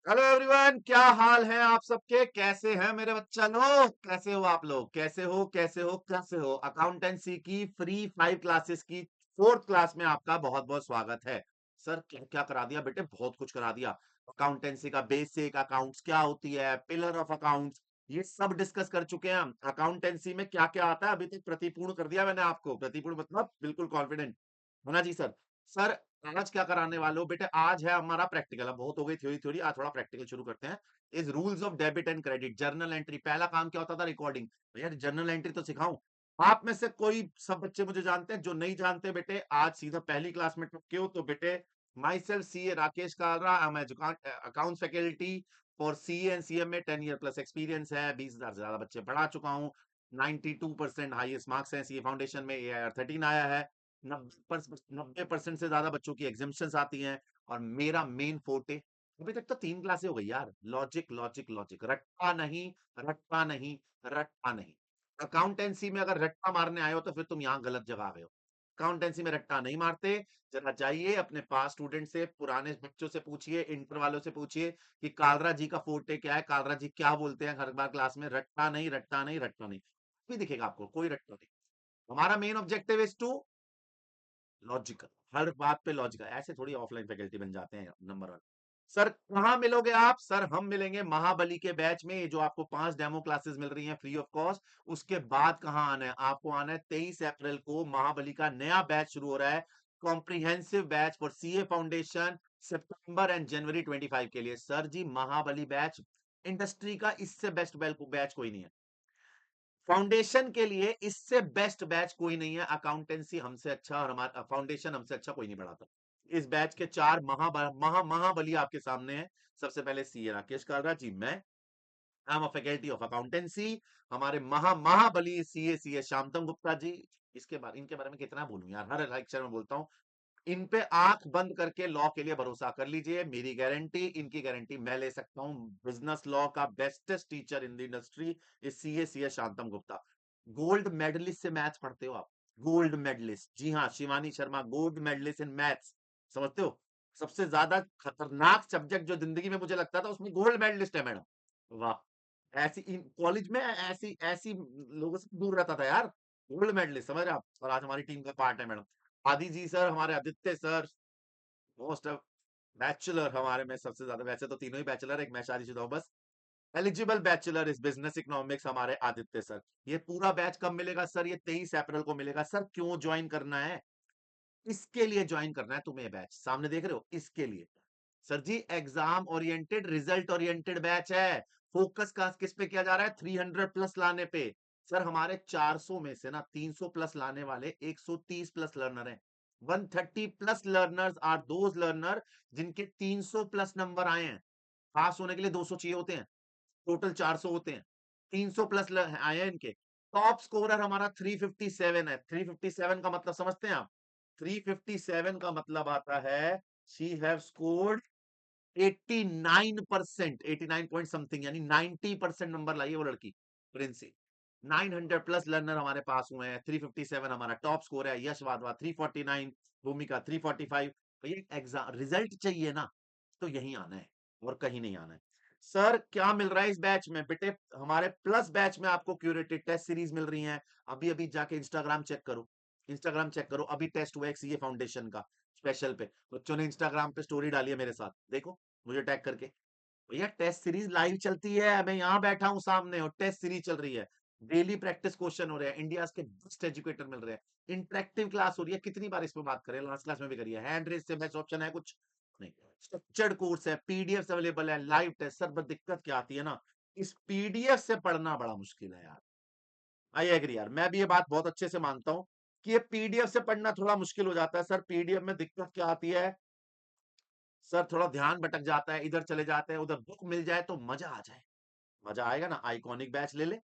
Hello everyone, क्या हाल है आप सबके? कैसे हैं मेरे बच्चा लोग? कैसे हो आप लोग? कैसे हो? अकाउंटेंसी की फ्री 5 क्लासेस की 4th क्लास में आपका बहुत बहुत स्वागत है। सर क्या क्या करा दिया बेटे? बहुत कुछ करा दिया। अकाउंटेंसी का बेसिक, अकाउंट्स क्या होती है, पिलर ऑफ अकाउंट्स, ये सब डिस्कस कर चुके हैं हम। अकाउंटेंसी में क्या क्या आता है अभी तक प्रतिपूर्ण कर दिया मैंने आपको। प्रतिपूर्ण मतलब बिल्कुल कॉन्फिडेंट है ना जी सर। सर आज क्या कराने वाले हो बेटे? आज है हमारा प्रैक्टिकल। अब बहुत हो गई थ्योरी थ्योरी, आज थोड़ा प्रैक्टिकल शुरू करते हैं। इस rules of debit and credit, journal entry. पहला काम क्या होता था? रिकॉर्डिंग। भैया जर्नल एंट्री तो सिखाऊं? आप में से कोई, सब बच्चे मुझे जानते हैं, जो नहीं जानते बेटे आज सीधा पहली क्लास में टपके हो तो बेटे, my self CA Rakesh Kalra, account faculty for CA and CM में 10 ईयर प्लस एक्सपीरियंस है। 20,000 से ज्यादा बच्चे पढ़ा चुका हूँ। 92% हाईएस्ट मार्क्स हैं सीए फाउंडेशन में। AIR 13 आया है। 90% से ज्यादा बच्चों की एग्जाम्पशंस आती हैं। और मेरा मेन फोर्टे, अभी तक तो 3 क्लासें हो गई यार, लॉजिक लॉजिक लॉजिक, रट्टा नहीं, रट्टा नहीं, रट्टा नहीं। अकाउंटेंसी में अगर रट्टा मारने आए हो तो फिर तुम यहाँ गलत जगह आ गए हो। अकाउंटेंसी में रट्टा नहीं मारते। जरा जाइए अपने पास स्टूडेंट से, पुराने बच्चों से पूछिए, इंटर वालों से पूछिए कि कालरा जी का फोर्टे क्या है, कालरा जी क्या बोलते हैं हर बार क्लास में। रट्टा नहीं, रट्टा नहीं, रट्टा नहीं। भी दिखेगा आपको कोई रट्टा नहीं। हमारा main objective is to logical, हर बात पे लॉजिकल। ऐसे थोड़ी ऑफलाइन फैकल्टी बन जाते हैं नंबर वन। सर कहाँ मिलोगे आप? सर हम मिलेंगे महाबली के बैच में। ये जो आपको 5 डेमो क्लासेस मिल रही हैं फ्री ऑफ कॉस्ट, उसके बाद कहाँ आना है आपको? आना है 23 अप्रैल को। महाबली का नया बैच शुरू हो रहा है, comprehensive batch for CA foundation, September and January 25 के लिए। Sir ji Mahabali batch industry का इससे बेस्ट बैच कोई नहीं है। फाउंडेशन के लिए इससे बेस्ट बैच कोई नहीं है। अकाउंटेंसी हमसे अच्छा और हमारा फाउंडेशन हमसे अच्छा कोई नहीं पढ़ाता। इस बैच के 4 महाबली आपके सामने है। सबसे पहले सीए राकेश कालरा जी, मैं I am a faculty of accountancy. हमारे महाबली सीए शांतम गुप्ता जी। इनके बारे में कितना बोलूं यार, हर लेक्चर में बोलता हूँ। इन पे आंख बंद करके लॉ के लिए भरोसा कर लीजिए। मेरी गारंटी, इनकी गारंटी मैं ले सकता हूँ। बिजनेस लॉ का bestest teacher in the industry is CA Shantam Gupta. Gold medallist से मैथ्स पढ़ते हो आप? गोल्ड मेडलिस्ट, जी हाँ, Shivani Sharma gold medallist in maths. समझते हो? सबसे ज्यादा खतरनाक सब्जेक्ट जो जिंदगी में मुझे लगता था, उसमें गोल्ड मेडलिस्ट है मैडम। वाह! ऐसी कॉलेज में ऐसी ऐसी लोगों से दूर रहता था यार। गोल्ड मेडलिस्ट, समझ रहे आप? और आज हमारी टीम का पार्ट है मैडम। आदि जी सर, हमारे Aditya sir, most of bachelor हमारे में सबसे ज्यादा। वैसे तो तीनों ही बैचलर, एक मैं शादीशुदा हूं बस। Eligible bachelor is business economics, हमारे आदित्य सर। ये पूरा बैच कब मिलेगा सर? ये 23 अप्रैल को मिलेगा। सर क्यों ज्वाइन करना है? इसके लिए ज्वाइन करना है तुम्हें। ये बैच सामने देख रहे हो, इसके लिए। Sir ji exam oriented, result oriented batch है। फोकस का किस पे किया जा रहा है? 300 प्लस लाने पे। सर हमारे 400 में से ना 300 प्लस लाने वाले 130 प्लस लर्नर हैं। 130 plus learners are those learner जिनके 300 प्लस नंबर आए हैं। पास होने के लिए 200 चाहिए होते हैं, टोटल 400 होते हैं। 300 प्लस आए हैं इनके। टॉप स्कोरर हमारा 357 है। 357 का मतलब समझते हैं आप? 357 का मतलब आता है she have scored 89%, 89 point something, यानी 90% नंबर लाई है वो लड़की, प्रिंसी। 900 प्लस लर्नर हमारे पास हुए हैं। 357 हमारा टॉप स्कोर है। यश वाधवा 349, भूमिका 345। भैया एग्जाम रिजल्ट चाहिए ना, तो यहीं आना है और कहीं नहीं आना है। सर क्या मिल रहा है इस बैच में बेटे? हमारे प्लस बैच में आपको क्यूरेटेड टेस्ट सीरीज मिल रही हैं। अभी अभी जाके इंस्टाग्राम चेक करो, इंस्टाग्राम चेक करो। अभी टेस्ट हुआ है सीए फाउंडेशन का स्पेशल पे। बच्चों ने इंस्टाग्राम पे स्टोरी डाली है मेरे साथ, देखो मुझे टैग करके। भैया टेस्ट सीरीज लाइव चलती है, मैं यहाँ बैठा हूँ सामने और टेस्ट सीरीज चल रही है। डेली प्रैक्टिस क्वेश्चन हो रहे हैं, इंडिया के बेस्ट एजुकेटर मिल रहे हैं, इंटरेक्टिव क्लास हो रही है। कितनी बार इस पे बात करें, लास्ट क्लास में भी करिए। हैंड रेस से बेस्ट ऑप्शन है कुछ नहीं। स्ट्रक्चर्ड कोर्स है, पीडीएफ अवेलेबल है, लाइव टेस्ट। सर बस दिक्कत क्या आती है ना, इस पीडीएफ से पढ़ना बड़ा मुश्किल है यार। आई एग्री यार, मैं भी ये बात बहुत अच्छे से मानता हूँ कि ये पीडीएफ से पढ़ना थोड़ा मुश्किल हो जाता है। सर पीडीएफ में दिक्कत क्या आती है सर? थोड़ा ध्यान भटक जाता है, इधर चले जाते हैं, उधर बुक मिल जाए तो मजा आ जाए। मजा आएगा ना? आइकॉनिक बैच ले ले,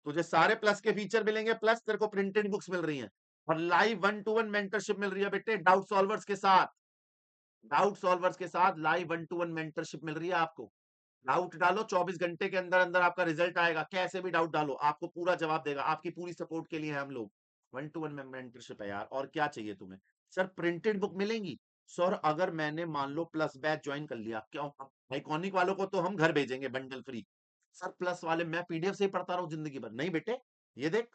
तुझे सारे प्लस के फीचर मिलेंगे, प्लस तेरे को प्रिंटेड बुक्स मिल रही हैं और लाइव 1-to-1 मेंटरशिप मिल रही है बेटे, डाउट सॉल्वर्स के साथ। डाउट सॉल्वर्स के साथ लाइव 1-to-1 मेंटरशिप मिल रही है आपको। डाउट डालो, 24 घंटे के अंदर अंदर आपका रिजल्ट आएगा। कैसे भी डाउट डालो, आपको पूरा जवाब देगा। आपकी पूरी सपोर्ट के लिए हैं हम लोग। 1-to-1 मेंटरशिप है यार, और क्या चाहिए तुम्हें? सर प्रिंटेड बुक मिलेंगी, सर अगर मैंने मान लो प्लस बैच ज्वाइन कर लिया, क्यों? आइकॉनिक वालों को तो हम घर भेजेंगे बंडल फ्री। सर प्लस वाले मैं पीडीएफ से ही पढ़ता रहूं जिंदगी भर? नहीं बेटे, ये देख,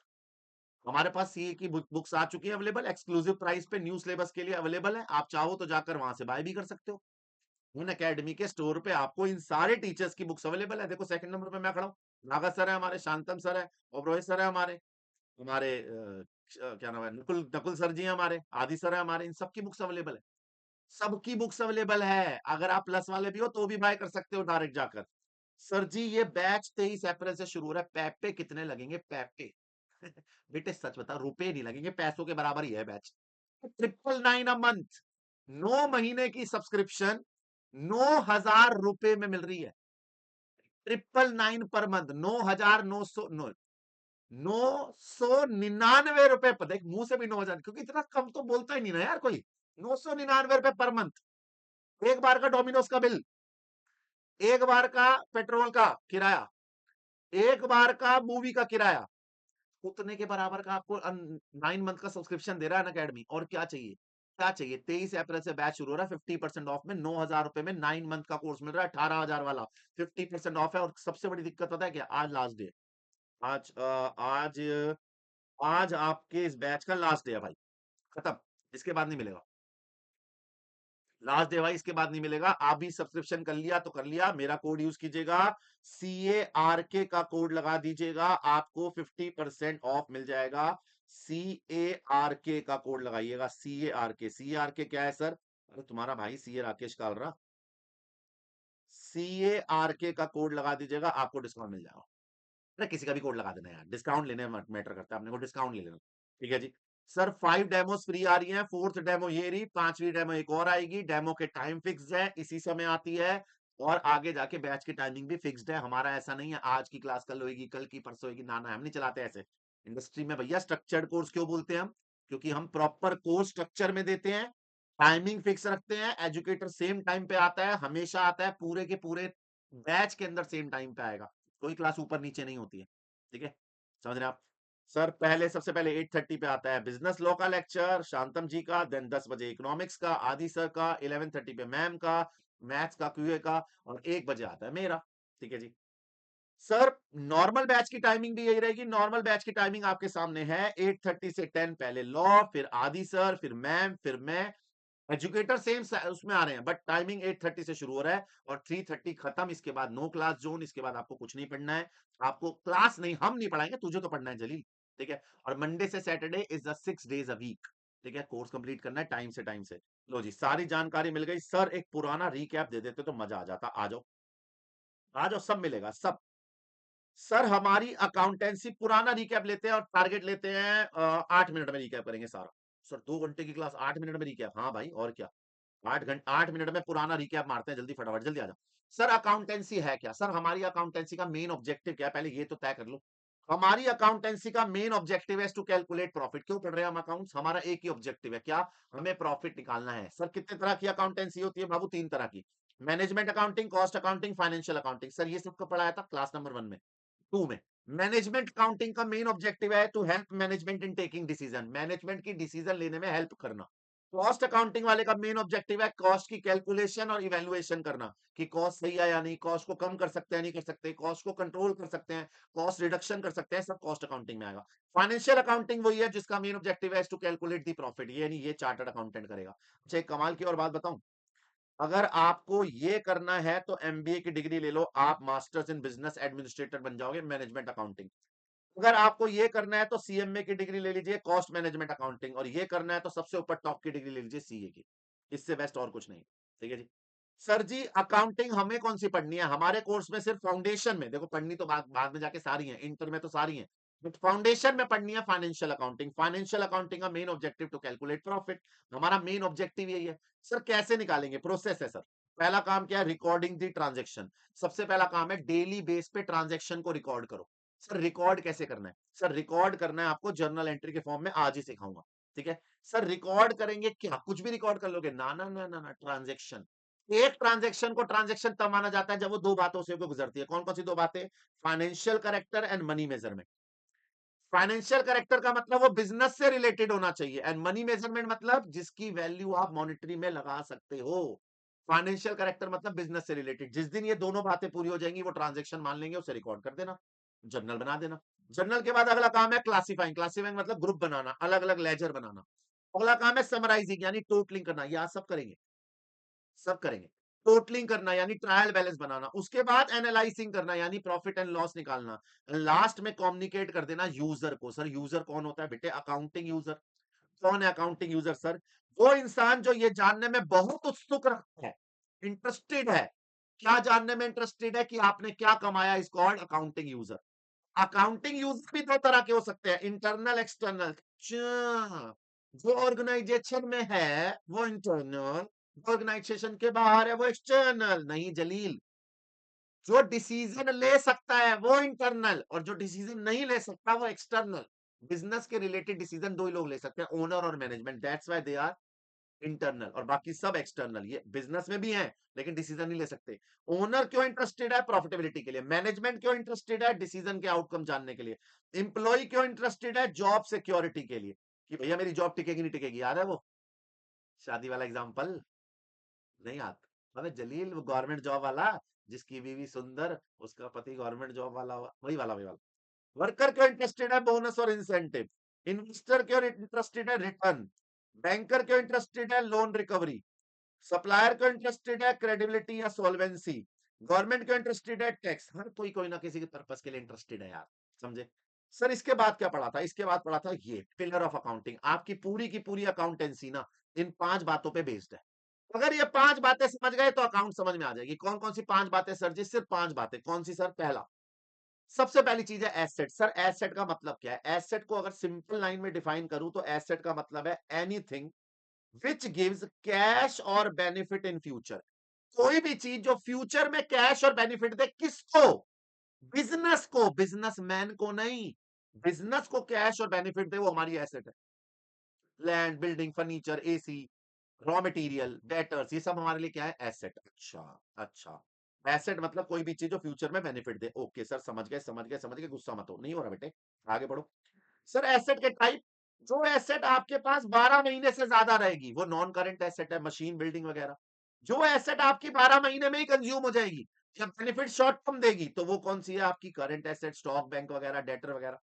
हमारे पास सीए की बुक्स आ चुकी है अवेलेबल, एक्सक्लूसिव प्राइस पे न्यू सिलेबस के लिए अवेलेबल है। आप चाहो तो जाकर वहां से बाय भी कर सकते हो। उन एकेडमी के स्टोर पे आपको इन सारे टीचर्स की बुक्स अवेलेबल है। देखो सेकंड नंबर पे मैं खड़ा हूँ, नागा सर है हमारे, शांतम सर है, ओब्रॉय सर है हमारे, हमारे क्या नाम है, नकुल नकुल सर जी हैं हमारे, आदि सर है हमारे, इन सबकी बुक्स अवेलेबल है। सबकी बुक्स अवेलेबल है। अगर आप प्लस वाले भी हो तो भी बाय कर सकते हो डायरेक्ट जाकर। सर जी ये बैच 23 अप्रैल से शुरू हो रहा है। पैपे कितने लगेंगे? पैपे बेटे सच बता, रुपए नहीं लगेंगे, पैसों के बराबर ही है बैच। 999 अ मंथ, 9 महीने की सब्सक्रिप्शन 9,000 रुपए में मिल रही है। 999 पर मंथ, 9,900 999 रुपए पर। देख मुंह से भी 9,000, क्योंकि इतना कम तो बोलता ही नहीं ना यार कोई। 999 रुपए पर मंथ। एक बार का डोमिनोज का बिल, एक बार का पेट्रोल का किराया, एक बार का मूवी का किराया, उतने के बराबर का आपको 9 मंथ का सब्सक्रिप्शन दे रहा है अकेडमी। और क्या चाहिए? क्या चाहिए? 23 अप्रैल से बैच शुरू हो रहा है, 50% ऑफ में, 9,000 रुपए में 9 मंथ का कोर्स मिल रहा है, 18,000 वाला 50% ऑफ है। और सबसे बड़ी दिक्कत पता है क्या? आज लास्ट डे। आज आज आज आपके इस बैच का लास्ट डे है भाई, खत्म। इसके बाद नहीं मिलेगा। लास्ट डे भाई, इसके बाद नहीं मिलेगा। आप भी सब्सक्रिप्शन कर लिया तो कर लिया, मेरा कोड यूज कीजिएगा, CARK का कोड लगा दीजिएगा, आपको 50% ऑफ मिल जाएगा। CARK का कोड लगाइएगा, CARK क्या है सर? अरे तुम्हारा भाई CA राकेश कालरा, CARK का कोड लगा दीजिएगा, आपको डिस्काउंट मिल जाएगा। अरे किसी का भी कोड लगा देना यार, डिस्काउंट लेने में मैटर करता है, अपने को डिस्काउंट ले लेना। ठीक है जी। सर 5 डेमोस फ्री आ रही हैं, फोर्थ डेमो ये रही, 5वीं डेमो एक और आएगी। डेमो के टाइम फिक्स है, इसी समय आती है। और आगे जाके बैच की टाइमिंग भी फिक्स्ड है। हमारा ऐसा नहीं है आज की क्लास कल होगी, कल की परसों होगी, ना ना, हम नहीं चलाते ऐसे। इंडस्ट्री में भैया स्ट्रक्चर्ड कोर्स क्यों बोलते हैं हम? क्योंकि हम प्रॉपर कोर्स स्ट्रक्चर में देते हैं, टाइमिंग फिक्स रखते हैं, एजुकेटर सेम टाइम पे आता है, हमेशा आता है, पूरे के पूरे बैच के अंदर सेम टाइम पे आएगा। कोई क्लास ऊपर नीचे नहीं होती है। ठीक है, समझ रहे हैं आप? सर पहले सबसे पहले 8:30 पे आता है बिजनेस लॉ का लेक्चर शांतम जी का, देन 10 बजे इकोनॉमिक्स का आदि सर का, 11:30 पे मैम का, मैथ्स का क्यूए का, और 1 बजे आता है मेरा। ठीक है जी। सर नॉर्मल बैच की टाइमिंग भी यही रहेगी। नॉर्मल बैच की टाइमिंग आपके सामने है, 8:30 से 10 पहले लॉ, फिर आदि सर, फिर मैम, फिर मैं। एजुकेटर सेम उसमें आ रहे हैं, बट टाइमिंग 8:30 से शुरू हो रहा है और 3:30 खत्म। इसके बाद नो क्लास जोन, इसके बाद आपको कुछ नहीं पढ़ना है। आपको क्लास नहीं, हम नहीं पढ़ाएंगे, तुझे तो पढ़ना है जलील। ठीक है। और मंडे से Saturday is the 6 days a week। ठीक है, कोर्स कंप्लीट करना है टाइम से टाइम से। लो जी, सारी जानकारी मिल गई। सर एक पुराना रिकैप दे देते तो मजा आ जाता। आ जाओ, आ जाओ, सब मिलेगा सब। सर हमारी अकाउंटेंसी, पुराना रिकैप लेते हैं और टारगेट लेते हैं 8 मिनट में रिकैप करेंगे सारा। सर 2 घंटे की क्लास 8 मिनट में रिकैप? हाँ भाई, और क्या। 8 मिनट में पुराना रिकैप मारते हैं, जल्दी फटाफट जल्दी आ जाओ। सर अकाउंटेंसी है क्या? सर हमारी अकाउंटेंसी का मेन ऑब्जेक्टिव क्या है, पहले ये तो तय कर लो। हमारी अकाउंटेंसी का मेन ऑब्जेक्टिव है टू कैलकुलेट प्रॉफिट। क्यों पढ़ रहे हैं हम अकाउंट्स? हमारा एक ही ऑब्जेक्टिव है, क्या? हमें प्रॉफिट निकालना है। सर कितने तरह की अकाउंटेंसी होती है बाबू? 3 तरह की। Management accounting, cost accounting, financial accounting. Sir ये सबको पढ़ाया था क्लास नंबर 1 में। 2 में मैनेजमेंट अकाउंटिंग का मेन ऑब्जेक्टिव है to help management in taking decision, management की डिसीजन लेने में हेल्प करना। कॉस्ट अकाउंटिंग वाले का मेन ऑब्जेक्टिव है कॉस्ट की कैलकुलेशन और इवैल्यूएशन करना, कि कॉस्ट सही है या नहीं, कॉस्ट को कम कर सकते हैं नहीं कर सकते, कॉस्ट को कंट्रोल कर सकते हैं, कॉस्ट रिडक्शन कर सकते हैं, सब कॉस्ट अकाउंटिंग में आएगा। फाइनेंशियल अकाउंटिंग वही है जिसका मेन ऑब्जेक्टिव है टू कैलकुलेट दी प्रॉफिट, ये नहीं, ये चार्टर्ड अकाउंटेंट करेगा। अच्छा एक कमाल की और बात बताऊं, अगर आपको ये करना है तो एमबीए की डिग्री ले लो, आप मास्टर्स इन बिजनेस एडमिनिस्ट्रेटर बन जाओगे, मैनेजमेंट अकाउंटिंग। अगर आपको ये करना है तो सीएमए की डिग्री ले लीजिए, कॉस्ट मैनेजमेंट अकाउंटिंग। और ये करना है तो सबसे ऊपर टॉप की डिग्री ले लीजिए, सीए की। इससे बेस्ट और कुछ नहीं। ठीक है जी। सर जी अकाउंटिंग हमें कौन सी पढ़नी है? हमारे कोर्स में सिर्फ फाउंडेशन में, देखो पढ़नी तो बाद में जाके सारी है, इंटर में तो सारी है, बट फाउंडेशन में पढ़नी है फाइनेंशियल अकाउंटिंग। फाइनेंशियल अकाउंटिंग का main objective to calculate profit, हमारा मेन ऑब्जेक्टिव यही है। सर कैसे निकालेंगे? प्रोसेस है सर। पहला काम क्या है? रिकॉर्डिंग दी ट्रांजेक्शन। सबसे पहला काम है डेली बेस पे ट्रांजेक्शन को रिकॉर्ड करो। सर रिकॉर्ड कैसे करना है? सर रिकॉर्ड करना है आपको जर्नल एंट्री के फॉर्म में, आज ही सिखाऊंगा। ठीक है। सर रिकॉर्ड करेंगे क्या? कुछ भी रिकॉर्ड कर लोगे? ना ना ना ना ना, ट्रांजेक्शन। एक ट्रांजेक्शन को ट्रांजेक्शन तब माना जाता है जब वो 2 बातों से होकर गुजरती है। कौन कौन सी 2 बातें? Financial character and money measurement. Financial character का मतलब वो बिजनेस से रिलेटेड होना चाहिए, एंड मनी मेजरमेंट मतलब जिसकी वैल्यू आप मॉनेटरी में लगा सकते हो। फाइनेंशियल करेक्टर मतलब बिजनेस से रिलेटेड। जिस दिन ये दोनों बातें पूरी हो जाएंगी, वो ट्रांजेक्शन मान लेंगे, उसे रिकॉर्ड कर देना, जर्नल बना देना। जर्नल के बाद अगला काम है क्लासिफाइंग। क्लासिफाइंग मतलब ग्रुप बनाना, अलग अलग लेजर बनाना। अगला काम है समराइजिंग, यानी टोटलिंग करना। ये आप सब करेंगे, सब करेंगे। टोटलिंग करना यानी ट्रायल बैलेंस बनाना। उसके बाद एनालाइजिंग करना यानी प्रॉफिट एंड लॉस निकालना। लास्ट में कम्युनिकेट कर देना यूजर को। सर यूजर कौन होता है बेटे? Accounting user. कौन है अकाउंटिंग यूजर? सर वो इंसान जो ये जानने में बहुत उत्सुक रखता है, इंटरेस्टेड है। क्या जानने में इंटरेस्टेड है? कि आपने क्या कमाया, is called accounting user. Accounting user भी दो तरह के हो सकते हैं, इंटरनल एक्सटर्नल। जो ऑर्गेनाइजेशन में है वो इंटरनल, ऑर्गेनाइजेशन के बाहर है वो एक्सटर्नल। नहीं जलील, जो डिसीजन ले सकता है वो इंटरनल, और जो डिसीजन नहीं ले सकता वो एक्सटर्नल। बिजनेस के रिलेटेड डिसीजन दो ही लोग ले सकते हैं, ओनर और management. That's why they are internal, और बाकी सब एक्सटर्नल। ये बिजनेस में भी हैं लेकिन डिसीजन नहीं ले सकते। ओनर क्यों इंटरेस्टेड है? प्रॉफिटेबिलिटी के लिए। मैनेजमेंट क्यों इंटरेस्टेड है? डिसीजन के आउटकम जानने के लिए। इंप्लॉय क्यों इंटरेस्टेड है? जॉब सिक्योरिटी के लिए, कि भैया मेरी जॉब टिकेगी नहीं टिकेगी। याद है वो शादी वाला एग्जाम्पल? नहीं आता? अबे जलील, वो गवर्नमेंट जॉब वाला, जिसकी बीवी सुंदर, उसका पति गवर्नमेंट जॉब वाला हुआ, वही वाला वही वाला। वर्कर क्यों इंटरेस्टेड है? बोनस और इंसेंटिव। इन्वेस्टर क्यों इंटरेस्टेड है? रिटर्न। बैंकर क्यों इंटरेस्टेड है? Loan recovery. सप्लायर क्यों इंटरेस्टेड है? क्रेडिबिलिटी या सोल्वेंसी। गवर्नमेंट क्यों इंटरेस्टेड है? टैक्स। हर कोई कोई ना किसी के पर्पस के लिए इंटरेस्टेड है यार, समझे? सर इसके बाद क्या पढ़ा था? इसके बाद पढ़ा था ये पिलर ऑफ अकाउंटिंग। आपकी पूरी की पूरी अकाउंटेंसी ना इन 5 बातों पे बेस्ड है। अगर ये 5 बातें समझ गए तो अकाउंट समझ में आ जाएगी। कौन कौन सी 5 बातें सर जी? सिर्फ 5 बातें। कौन सी सर? पहला, सबसे पहली चीज है एसेट। सर एसेट का मतलब क्या है? एसेट को अगर सिंपल लाइन में डिफाइन करूं तो एसेट का मतलब है एनीथिंग विच गिव्स कैश और बेनिफिट इन फ्यूचर। कोई भी चीज जो फ्यूचर में कैश और बेनिफिट दे। किसको? बिजनेस को, बिजनेसमैन को नहीं। बिजनेस को कैश और बेनिफिट दे, वो हमारी एसेट है। Land, building, furniture, AC, raw material, debtors, ये सब हमारे लिए क्या है? एसेट। अच्छा, अच्छा। एसेट मतलब कोई भी चीज जो फ्यूचर में बेनिफिट दे। ओके सर, समझ गए समझ गए समझ गए, गुस्सा मत हो, नहीं हो रहा बेटे, आगे बढ़ो। सर एसेट के टाइप, जो एसेट आपके पास 12 महीने से ज्यादा रहेगी वो नॉन करंट एसेट है, मशीन, बिल्डिंग वगैरह। जो एसेट आपकी 12 महीने में ही कंज्यूम हो जाएगी, जब बेनिफिट शॉर्ट टर्म देगी, तो वो कौन सी है? आपकी करंट एसेट, स्टॉक, बैंक वगैरह, डेटर वगैरह।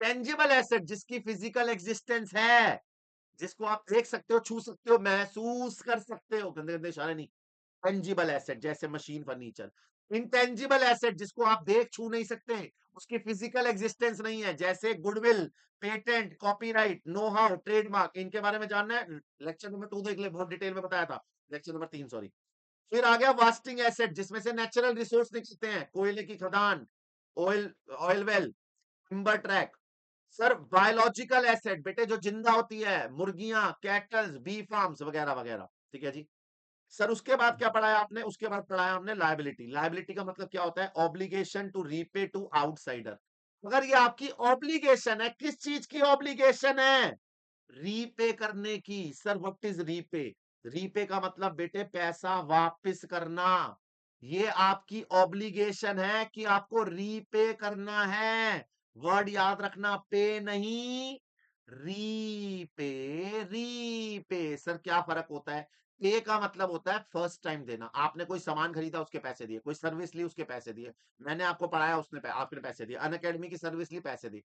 टेंजिबल एसेट, जिसकी फिजिकल एग्जिस्टेंस है, जिसको आप देख सकते हो, छू सकते हो, महसूस कर सकते हो, गंदे गंदे इशारे नहीं। टेंजिबल एसेट जैसे मशीन, फर्नीचर। इंटेंजिबल एसेट जिसको आप देख छू नहीं सकते, उसकी फिजिकल एग्जिस्टेंस नहीं है, जैसे goodwill, patent, copyright, know how, trademark. इनके बारे में जानना है, लेक्चर नंबर 2 देख ले, बहुत डिटेल में बताया था। Lecture number 3 sorry. फिर आ गया वास्टिंग एसेट, जिसमें से नेचुरल रिसोर्स निकलते हैं, कोयले की खदान, oil, oil well, timber track. Sir biological asset बेटे, जो जिंदा होती है, मुर्गियां, कैटल्स, बी फार्म्स वगैरह वगैरह। ठीक है जी। सर उसके बाद क्या पढ़ाया आपने? उसके बाद पढ़ाया हमने लायबिलिटी। लायबिलिटी का मतलब क्या होता है? Obligation to repay to outsider. अगर ये आपकी ऑब्लिगेशन है, किस चीज की ऑब्लिगेशन है? रीपे करने की। Sir what is repay? Repay का मतलब बेटे पैसा वापस करना। ये आपकी ऑब्लिगेशन है कि आपको रीपे करना है। वर्ड याद रखना, पे नहीं, रीपे। रीपे सर क्या फर्क होता है? पे का मतलब होता है फर्स्ट टाइम देना। आपने कोई सामान खरीदा, उसके पैसे दिए, कोई सर्विस ली, उसके पैसे दिए, मैंने आपको पढ़ाया, उसने आपने पैसे दिए, अन अकेडमी की सर्विस ली, पैसे दिए।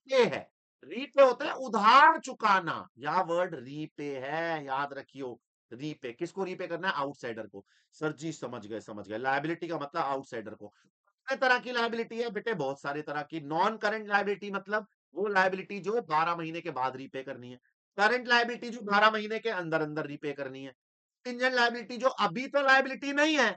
ये है रीपे, होता है उधार चुकाना। यह वर्ड रीपे है, याद रखियो। रीपे किसको रीपे करना है? आउटसाइडर को। सर जी समझ गए समझ गए। लायबिलिटी का मतलब आउटसाइडर को। कितने तरह की लायबिलिटी है बेटे? बहुत सारे तरह की। नॉन करंट लायबिलिटी मतलब वो लायबिलिटी जो 12 महीने के बाद रीपे करनी है। करंट लायबिलिटी जो 12 महीने के अंदर अंदर रीपे करनी है। कंटिजेंट लायबिलिटी जो अभी तो लायबिलिटी नहीं है,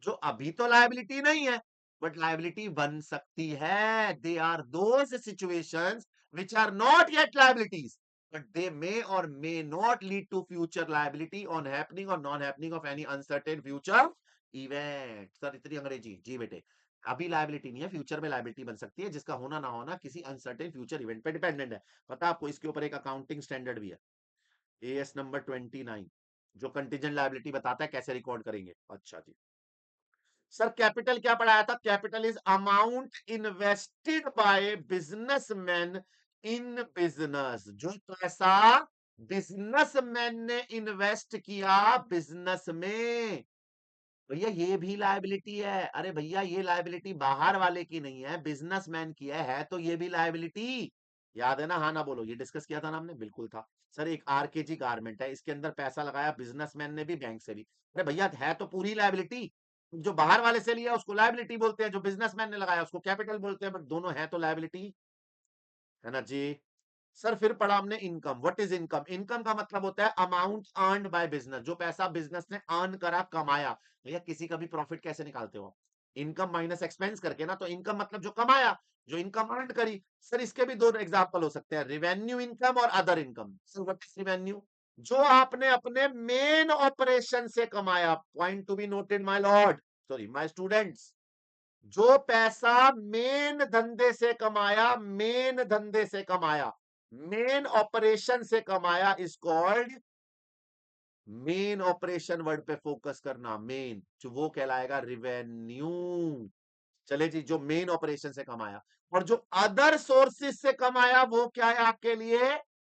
जो अभी तो लायबिलिटी नहीं है, बट लायबिलिटी बन सकती है। They are those situations which are not yet liabilities, but they may or may not lead to future liability on happening or non happening of any uncertain future event। Sir इतनी अंग्रेजी जी बेटे। अभी liability नहीं है, future में liability बन सकती है, जिसका होना ना होना किसी अनसर्टेन फ्यूचर इवेंट पे डिपेंडेंट है। पता आपको, इसके ऊपर एक अकाउंटिंग स्टैंडर्ड भी है, एएस नंबर 29, जो कंटीजेंट लायबिलिटी बताता है कैसे रिकॉर्ड करेंगे। अच्छा जी। सर कैपिटल क्या पढ़ाया था? Capital is amount invested bye businessman in business. जो पैसा बिजनेसमैन ने इन्वेस्ट किया बिजनेस में। भैया ये भी लायबिलिटी है। अरे भैया ये लायबिलिटी बाहर वाले की नहीं है, बिजनेसमैन की है तो ये भी लायबिलिटी। याद है ना? हाँ ना बोलो। ये डिस्कस किया था ना हमने? बिल्कुल था। सर एक आरकेजी गारमेंट है, इसके अंदर पैसा लगाया बिजनेसमैन ने भी, बैंक से भी। अरे भैया है तो पूरी लायबिलिटी। जो बाहर वाले से लिया उसको लायबिलिटी बोलते हैं, जो बिजनेसमैन ने लगाया उसको कैपिटल बोलते हैं, बट दोनों है तो लायबिलिटी, है ना जी? सर फिर पढ़ा हमने income. What is income? Income का मतलब होता है अमाउंट अर्न्ड बाय बिजनेस, जो पैसा बिजनेस ने अर्न करा, कमाया। भैया किसी का भी प्रॉफिट कैसे निकालते हो? इनकम माइनस एक्सपेंस करके ना। तो इनकम मतलब जो कमाया, जो इनकम अर्न करी। सर इसके भी दो एग्जांपल हो सकते हैं, रिवेन्यू इनकम और other income. Sir what is revenue? जो आपने अपने मेन ऑपरेशन से कमाया। Point to be noted my Lord, sorry my students. जो पैसा मेन धंधे से कमाया, मेन धंधे से कमाया, मेन ऑपरेशन से कमाया, is called main operation. Word पे फोकस करना, मेन, जो वो कहलाएगा रिवेन्यू। चले जी, जो मेन ऑपरेशन से कमाया। और जो अदर सोर्सेस से कमाया वो क्या है आपके लिए?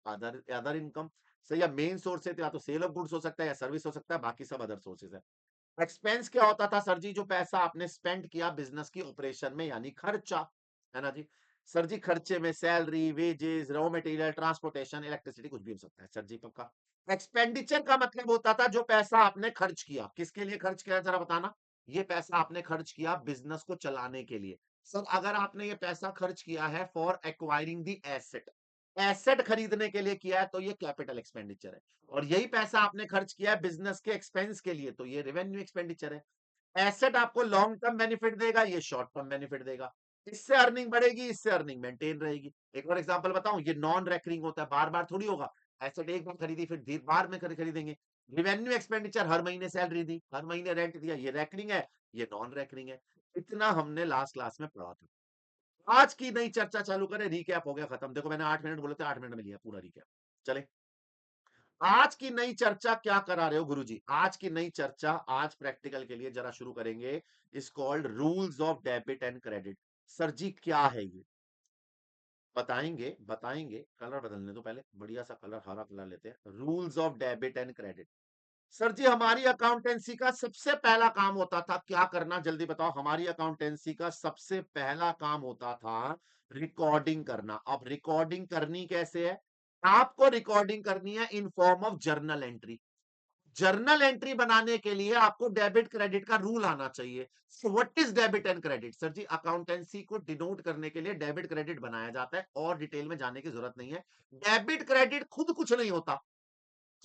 Other, other income. सही है। मेन सोर्स है तो या तो सेल ऑफ गुड्स हो सकता है या सर्विस हो सकता है, बाकी सब अदर सोर्सेस है। एक्सपेंस क्या होता था सर जी? जो पैसा आपने स्पेंड किया बिजनेस की ऑपरेशन में, यानी खर्चा, है ना जी? सर जी खर्चे में salary, wages, raw material, transportation, electricity, कुछ भी हो सकता है सर जी पक्का। एक्सपेंडिचर का मतलब होता था जो पैसा आपने खर्च किया। किसके लिए खर्च किया जरा बताना? ये पैसा आपने खर्च किया बिजनेस को चलाने के लिए। सर अगर आपने ये पैसा खर्च किया है for acquiring the asset, asset खरीदने के लिए किया है, तो ये कैपिटल एक्सपेंडिचर है। और यही पैसा आपने खर्च किया है बिजनेस के एक्सपेंस के लिए, तो ये रेवेन्यू एक्सपेंडिचर है। एसेट आपको लॉन्ग टर्म बेनिफिट देगा, ये शॉर्ट टर्म बेनिफिट देगा। इससे अर्निंग बढ़ेगी, इससे अर्निंग मेंटेन रहेगी। एक और एग्जांपल बताऊं, ये नॉन रेकरिंग होता है, बार बार थोड़ी होगा। एसेट एक बार खरीदी, फिर बार में खरीदेंगे। रिवेन्यू एक्सपेंडिचर, हर महीने सैलरी दी, हर महीने रेंट दिया, ये रेकरिंग है, ये नॉन रेकरिंग है। इतना हमने लास्ट क्लास में पढ़ा था। आज की नई चर्चा चालू करें। रिकैप हो गया, खत्म। देखो मैंने 8 मिनट बोले थे, 8 मिनट में लिया पूरा रिकैप। चले, आज की नई चर्चा क्या करा रहे हो गुरुजी? आज की नई चर्चा, आज प्रैक्टिकल के लिए जरा शुरू करेंगे, is called rules of debit and credit. Sir ji क्या है ये? बताएंगे बताएंगे। कलर बदलने दो पहले, बढ़िया सा कलर, हरा कलर लेते हैं। Rules of debit and credit. Sir ji हमारी अकाउंटेंसी का सबसे पहला काम होता था क्या करना? जल्दी बताओ। हमारी अकाउंटेंसी का सबसे पहला काम होता था रिकॉर्डिंग करना। अब रिकॉर्डिंग करनी कैसे है? आपको रिकॉर्डिंग करनी है in form of journal entry. Journal entry बनाने के लिए आपको डेबिट क्रेडिट का रूल आना चाहिए। So what is debit and credit? Sir ji accountancy को डिनोट करने के लिए डेबिट क्रेडिट बनाया जाता है, और डिटेल में जाने की जरूरत नहीं है। डेबिट क्रेडिट खुद कुछ नहीं होता।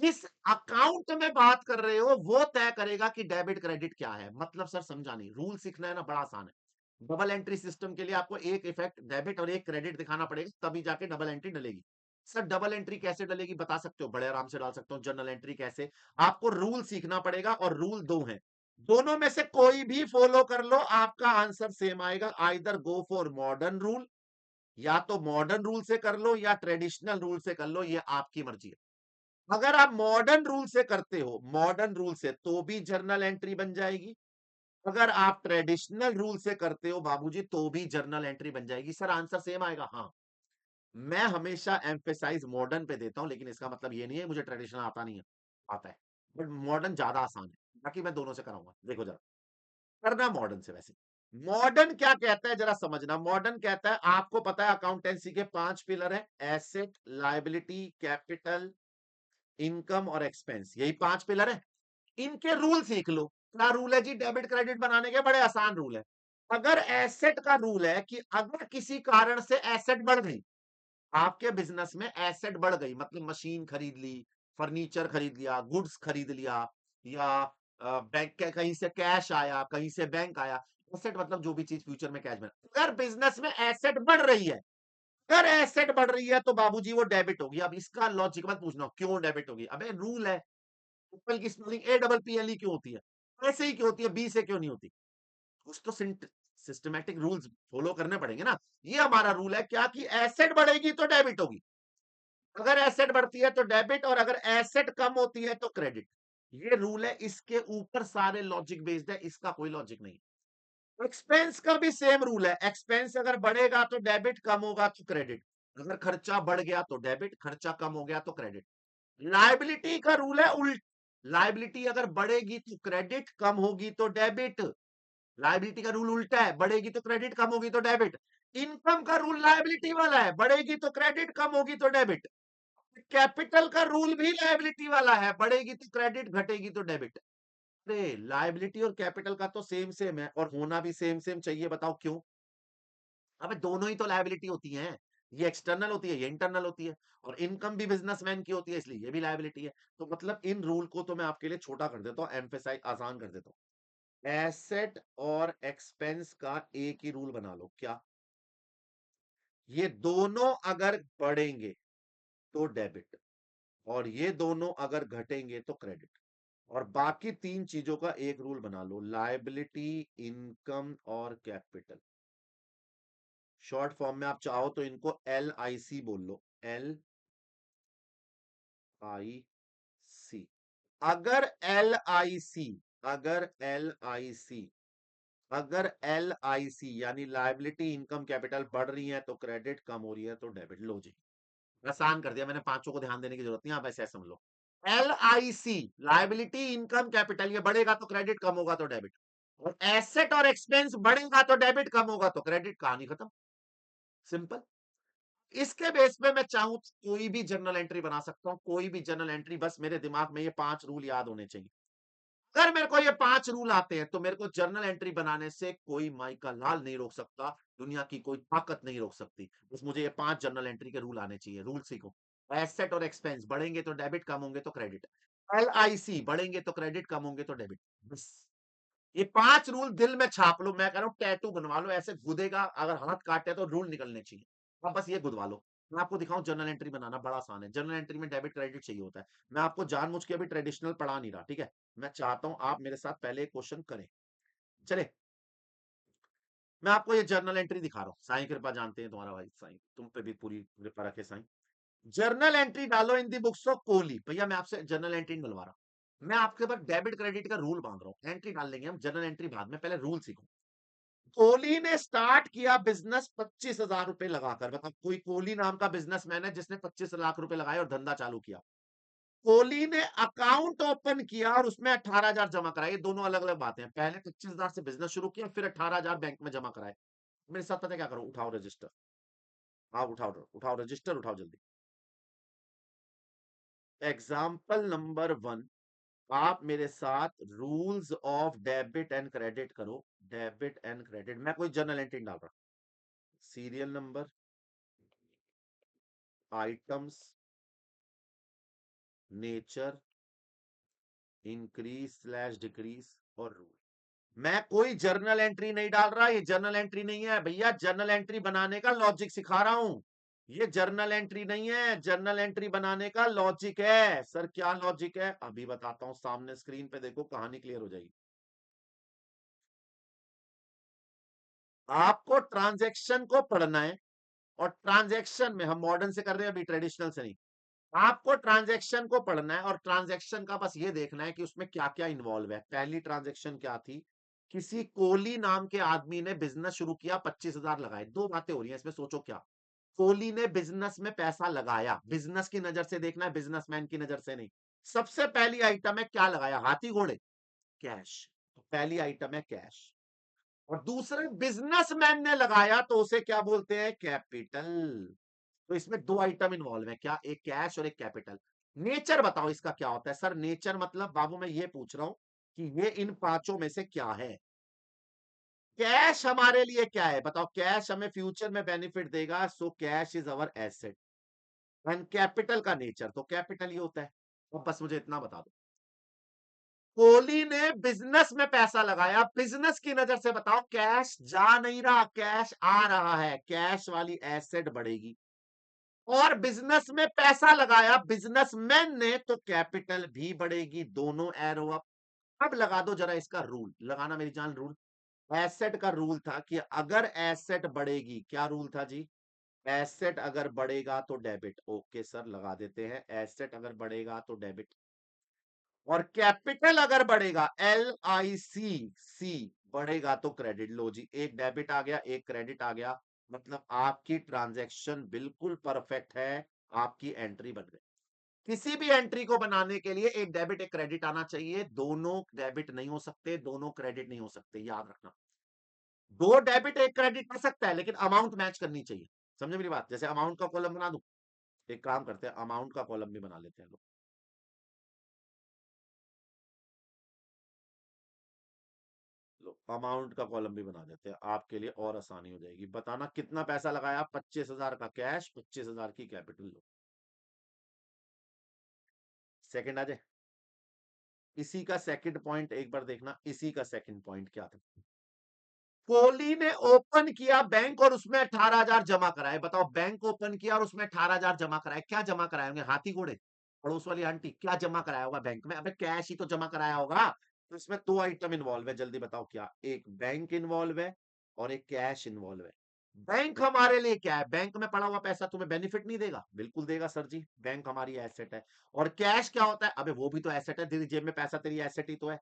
किस अकाउंट में बात कर रहे हो वो तय करेगा कि डेबिट क्रेडिट क्या है। मतलब सर समझा नहीं, रूल सीखना है ना, बड़ा आसान है। डबल एंट्री सिस्टम के लिए आपको एक इफेक्ट डेबिट और एक क्रेडिट दिखाना पड़ेगा, तभी जाके डबल एंट्री डलेगी। सर डबल एंट्री कैसे डलेगी बता सकते हो? बड़े आराम से डाल सकता हूँ। जर्नल एंट्री कैसे? आपको रूल सीखना पड़ेगा, और रूल दो हैं। दोनों में से कोई भी फॉलो कर लो, आपका आंसर सेम आएगा। Either go for modern rule, या तो मॉडर्न रूल से कर लो या ट्रेडिशनल रूल से कर लो, ये आपकी मर्जी है। अगर आप मॉडर्न रूल से करते हो, मॉडर्न रूल से, तो भी जर्नल एंट्री बन जाएगी। अगर आप ट्रेडिशनल रूल से करते हो बाबूजी, तो भी जर्नल एंट्री बन जाएगी। सर आंसर सेम आएगा? हाँ। मैं हमेशा एम्फेसाइज मॉडर्न पे देता हूं, लेकिन इसका मतलब ये नहीं है मुझे ट्रेडिशनल आता नहीं है, आता है। बट मॉडर्न ज्यादा आसान है, बाकी मैं दोनों से कराऊंगा। देखो जरा, करना मॉडर्न से। वैसे मॉडर्न क्या कहता है जरा समझना। मॉडर्न कहता है, आपको पता है अकाउंटेंसी के 5 पिलर है, एसेट, लायबिलिटी, कैपिटल, इनकम और एक्सपेंस। यही 5 पिलर है। इनके रूल सीख लो। क्या रूल है जी डेबिट क्रेडिट बनाने के? बड़े आसान रूल है। अगर एसेट का रूल है कि अगर किसी कारण से एसेट बढ़ गई, आपके बिजनेस में एसेट बढ़ गई, मतलब मशीन खरीद ली, फर्नीचर खरीद लिया, गुड्स खरीद लिया, या बैंक के कहीं से कैश आया, कहीं से बैंक आया। एसेट मतलब जो भी चीज फ्यूचर में कैश में, अगर बिजनेस में एसेट बढ़ रही है, अगर एसेट बढ़ रही है तो बाबूजी वो डेबिट होगी। अब इसका लॉजिक मत पूछना क्यों डेबिट होगी, अबे रूल है। एप्पल की स्पेलिंग APPLE क्यों होती है? ऐसे ही क्यों होती है, बी से क्यों नहीं होती? कुछ तो सिस्टमैटिक रूल्स फॉलो करने पड़ेंगे ना। ये हमारा रूल है क्या, कि एसेट बढ़ेगी तो डेबिट होगी, अगर एसेट बढ़ती है तो डेबिट, और अगर एसेट कम होती है तो क्रेडिट। ये रूल है, इसके ऊपर सारे लॉजिक बेस्ड है, इसका कोई लॉजिक नहीं। एक्सपेंस का भी सेम रूल है, एक्सपेंस अगर बढ़ेगा तो डेबिट, कम होगा तो क्रेडिट। अगर खर्चा बढ़ गया तो डेबिट, खर्चा कम हो गया तो क्रेडिट। लायबिलिटी का रूल है उल्ट, लायबिलिटी अगर बढ़ेगी तो क्रेडिट, कम होगी तो डेबिट। लायबिलिटी का रूल उल्टा है, बढ़ेगी तो क्रेडिट, कम होगी तो डेबिट। इनकम का रूल लायबिलिटी वाला है, बढ़ेगी तो क्रेडिट, कम होगी तो डेबिट। कैपिटल का रूल भी लायबिलिटी वाला है, बढ़ेगी तो क्रेडिट, घटेगी तो डेबिट। अरे लायबिलिटी और कैपिटल का तो सेम सेम है, और होना भी सेम सेम चाहिए, बताओ क्यों? अबे दोनों ही तो लायबिलिटी होती हैं, ये एक्सटर्नल होती है, ये इंटरनल होती है। और इनकम भी बिजनेसमैन की होती है, इसलिए ये भी लायबिलिटी है। तो मतलब इन रूल को तो मैं आपके लिए छोटा कर देता हूँ, एम्फेसाइज आसान कर देता हूँ। एसेट और एक्सपेंस का एक ही रूल बना लो, क्या? ये दोनों अगर बढ़ेंगे तो डेबिट, और ये दोनों अगर घटेंगे तो क्रेडिट। और बाकी तीन चीजों का एक रूल बना लो, लायबिलिटी, इनकम और कैपिटल। शॉर्ट फॉर्म में आप चाहो तो इनको LIC बोल लो, LIC। अगर एल आई सी अगर एल आई सी अगर LIC यानी लायबिलिटी, इनकम, कैपिटल बढ़ रही है तो क्रेडिट, कम हो रही है तो डेबिट। लो जी, आसान कर दिया मैंने, पांचों को ध्यान देने की जरूरत नहीं, आप ऐसे समझ लो। LIC, लायबिलिटी, इनकम, कैपिटल, ये बढ़ेगा तो क्रेडिट, कम होगा तो डेबिट। और एसेट और एक्सपेंस बढ़ेगा तो डेबिट, कम होगा तो क्रेडिट, कहानी खत्म। सिंपल। इसके बेस पे मैं चाहूं तो कोई भी जर्नल एंट्री बना सकता हूं, कोई भी जर्नल एंट्री, बस मेरे दिमाग में ये 5 रूल याद होने चाहिए। अगर मेरे को ये 5 रूल आते हैं तो मेरे को जर्नल एंट्री बनाने से कोई माई का लाल नहीं रोक सकता, दुनिया की कोई ताकत नहीं रोक सकती। बस मुझे ये 5 जर्नल एंट्री के रूल आने चाहिए। रूल सीखो। एसेट और एक्सपेंस बढ़ेंगे तो डेबिट, कम होंगे तो क्रेडिट। LIC बढ़ेंगे तो क्रेडिट, कम होंगे तो डेबिट। बस ये 5 रूल दिल में छाप लो, मैं कह रहा हूं टैटू बनवा लो, ऐसे गुदेगा, अगर हाथ काटे तो रूल निकलने चाहिए। आप बस ये गुदवा लो। मैं आपको दिखाऊं जर्नल एंट्री बनाना बड़ा आसान है। जर्नल एंट्री में डेबिट क्रेडिट चाहिए होता है। मैं आपको जानबूझ के अभी ट्रेडिशनल पढ़ा नहीं रहा, ठीक है? मैं चाहता हूं आप मेरे साथ पहले एक क्वेश्चन करें। चले, मैं आपको ये जर्नल एंट्री दिखा रहा हूं। साईं कृपा जानते हैं तुम्हारा भाई, साईं तुम पे भी पूरी कृपा रखे साईं। जर्नल एंट्री डालो इन दी बुक्स ऑफ कोहली। भैया मैं आपसे जर्नल एंट्री नहीं डलवा रहा, मैं आपके पास डेबिट क्रेडिट का रूल बांध रहा हूं। एंट्री डाल लेंगे हम, जर्नल एंट्री बाद में, पहले रूल सीखो। कोहली ने स्टार्ट किया बिजनेस 25,000 रुपए लगाकर। मतलब कोई कोहली नाम का बिजनेसमैन है जिसने 25 लाख रुपए लगाए और धंधा चालू किया। कोहली ने अकाउंट ओपन किया और उसमें 18,000 जमा कराए। ये दोनों अलग अलग बातें हैं। पहले 25,000 से बिजनेस शुरू किया, फिर 18,000 बैंक में जमा कराए। मेरे साथ पता है क्या करो? उठाओ रजिस्टर। हाँ उठाओ, उठाओ रजिस्टर, उठाओ जल्दी। एग्जाम्पल नंबर 1, आप मेरे साथ rules of debit and credit करो। डेबिट एंड क्रेडिट, मैं कोई जर्नल एंट्री डाल रहा। Serial number, items, nature, increase slash decrease और रूल। मैं कोई जर्नल एंट्री नहीं डाल रहा, ये जर्नल एंट्री नहीं है भैया, जर्नल एंट्री बनाने का लॉजिक सिखा रहा हूं। ये जर्नल एंट्री नहीं है, जर्नल एंट्री बनाने का लॉजिक है। सर क्या लॉजिक है? अभी बताता हूं, सामने स्क्रीन पे देखो, कहानी क्लियर हो जाएगी। आपको ट्रांजैक्शन को पढ़ना है, और ट्रांजैक्शन में हम मॉडर्न से कर रहे हैं अभी, ट्रेडिशनल से नहीं। आपको ट्रांजैक्शन को पढ़ना है, और ट्रांजैक्शन का बस ये देखना है कि उसमें क्या क्या इन्वॉल्व है। पहली ट्रांजैक्शन क्या थी? किसी कोहली नाम के आदमी ने बिजनेस शुरू किया, 25,000 लगाए। दो बातें हो रही हैं इसमें, सोचो क्या। कोहली ने बिजनेस में पैसा लगाया, बिजनेस की नजर से देखना है, बिजनेसमैन की नजर से नहीं। सबसे पहली आइटम है क्या लगाया? हाथी घोड़े? कैश। तो पहली आइटम है कैश। और दूसरे बिजनेसमैन ने लगाया तो उसे क्या बोलते हैं? कैपिटल। तो इसमें दो आइटम इन्वॉल्व है, क्या? एक कैश और एक कैपिटल। नेचर बताओ इसका क्या होता है? सर नेचर मतलब बाबू मैं ये पूछ रहा हूं कि ये इन पांचों में से क्या है? कैश हमारे लिए क्या है बताओ? कैश हमें फ्यूचर में बेनिफिट देगा, so cash is our asset. And capital का नेचर, तो कैपिटल ये होता है। अब बस मुझे इतना बता दो, कोहली ने बिजनेस में पैसा लगाया, बिजनेस की नजर से बताओ, कैश जा नहीं रहा, कैश आ रहा है, कैश वाली एसेट बढ़ेगी। और बिजनेस में पैसा लगाया बिजनेसमैन ने, तो कैपिटल भी बढ़ेगी। दोनों एरो अप। अब लगा दो जरा इसका रूल, लगाना मेरी जान रूल। एसेट का रूल था कि अगर एसेट बढ़ेगी, क्या रूल था जी? एसेट अगर बढ़ेगा तो डेबिट। ओके सर, लगा देते हैं, एसेट अगर बढ़ेगा तो डेबिट। और कैपिटल अगर बढ़ेगा, LIC, सी बढ़ेगा तो क्रेडिट। लो जी, एक डेबिट आ गया, एक क्रेडिट आ गया, मतलब आपकी ट्रांजैक्शन बिल्कुल परफेक्ट है, आपकी एंट्री बन गई। किसी भी एंट्री को बनाने के लिए एक डेबिट एक क्रेडिट आना चाहिए, दोनों डेबिट नहीं हो सकते, दोनों क्रेडिट नहीं हो सकते, याद रखना। दो डेबिट एक क्रेडिट आ सकता है, लेकिन अमाउंट मैच करनी चाहिए। समझे मेरी बात? जैसे अमाउंट का कॉलम बना दूं, एक काम करते हैं, अमाउंट का कॉलम भी बना लेते हैं लोग। लो, अमाउंट का कॉलम भी बना देते हैं, आपके लिए और आसानी हो जाएगी। बताना कितना पैसा लगाया? 25,000 का कैश, 25,000 की कैपिटल। लो, सेकंड आ जाए। इसी का सेकंड पॉइंट एक बार देखना, इसी का सेकंड पॉइंट क्या था। कोहली ने ओपन किया बैंक और उसमें 18,000 जमा कराए। बताओ, बैंक ओपन किया और उसमें 18,000 जमा कराए, क्या जमा कराए होंगे? हाथी घोड़े? पड़ोस वाली आंटी क्या जमा कराया होगा बैंक में? अबे कैश ही तो जमा कराया होगा। तो इसमें दो आइटम इन्वॉल्व है, जल्दी बताओ क्या? एक बैंक इन्वॉल्व है और एक कैश इन्वॉल्व है। बैंक हमारे लिए क्या है? बैंक में पड़ा हुआ पैसा तुम्हें बेनिफिट नहीं देगा? बिल्कुल देगा सर जी, बैंक हमारी एसेट है। और कैश क्या होता है? अबे वो भी तो एसेट है, तेरी जेब में पैसा तेरी एसेट ही तो है।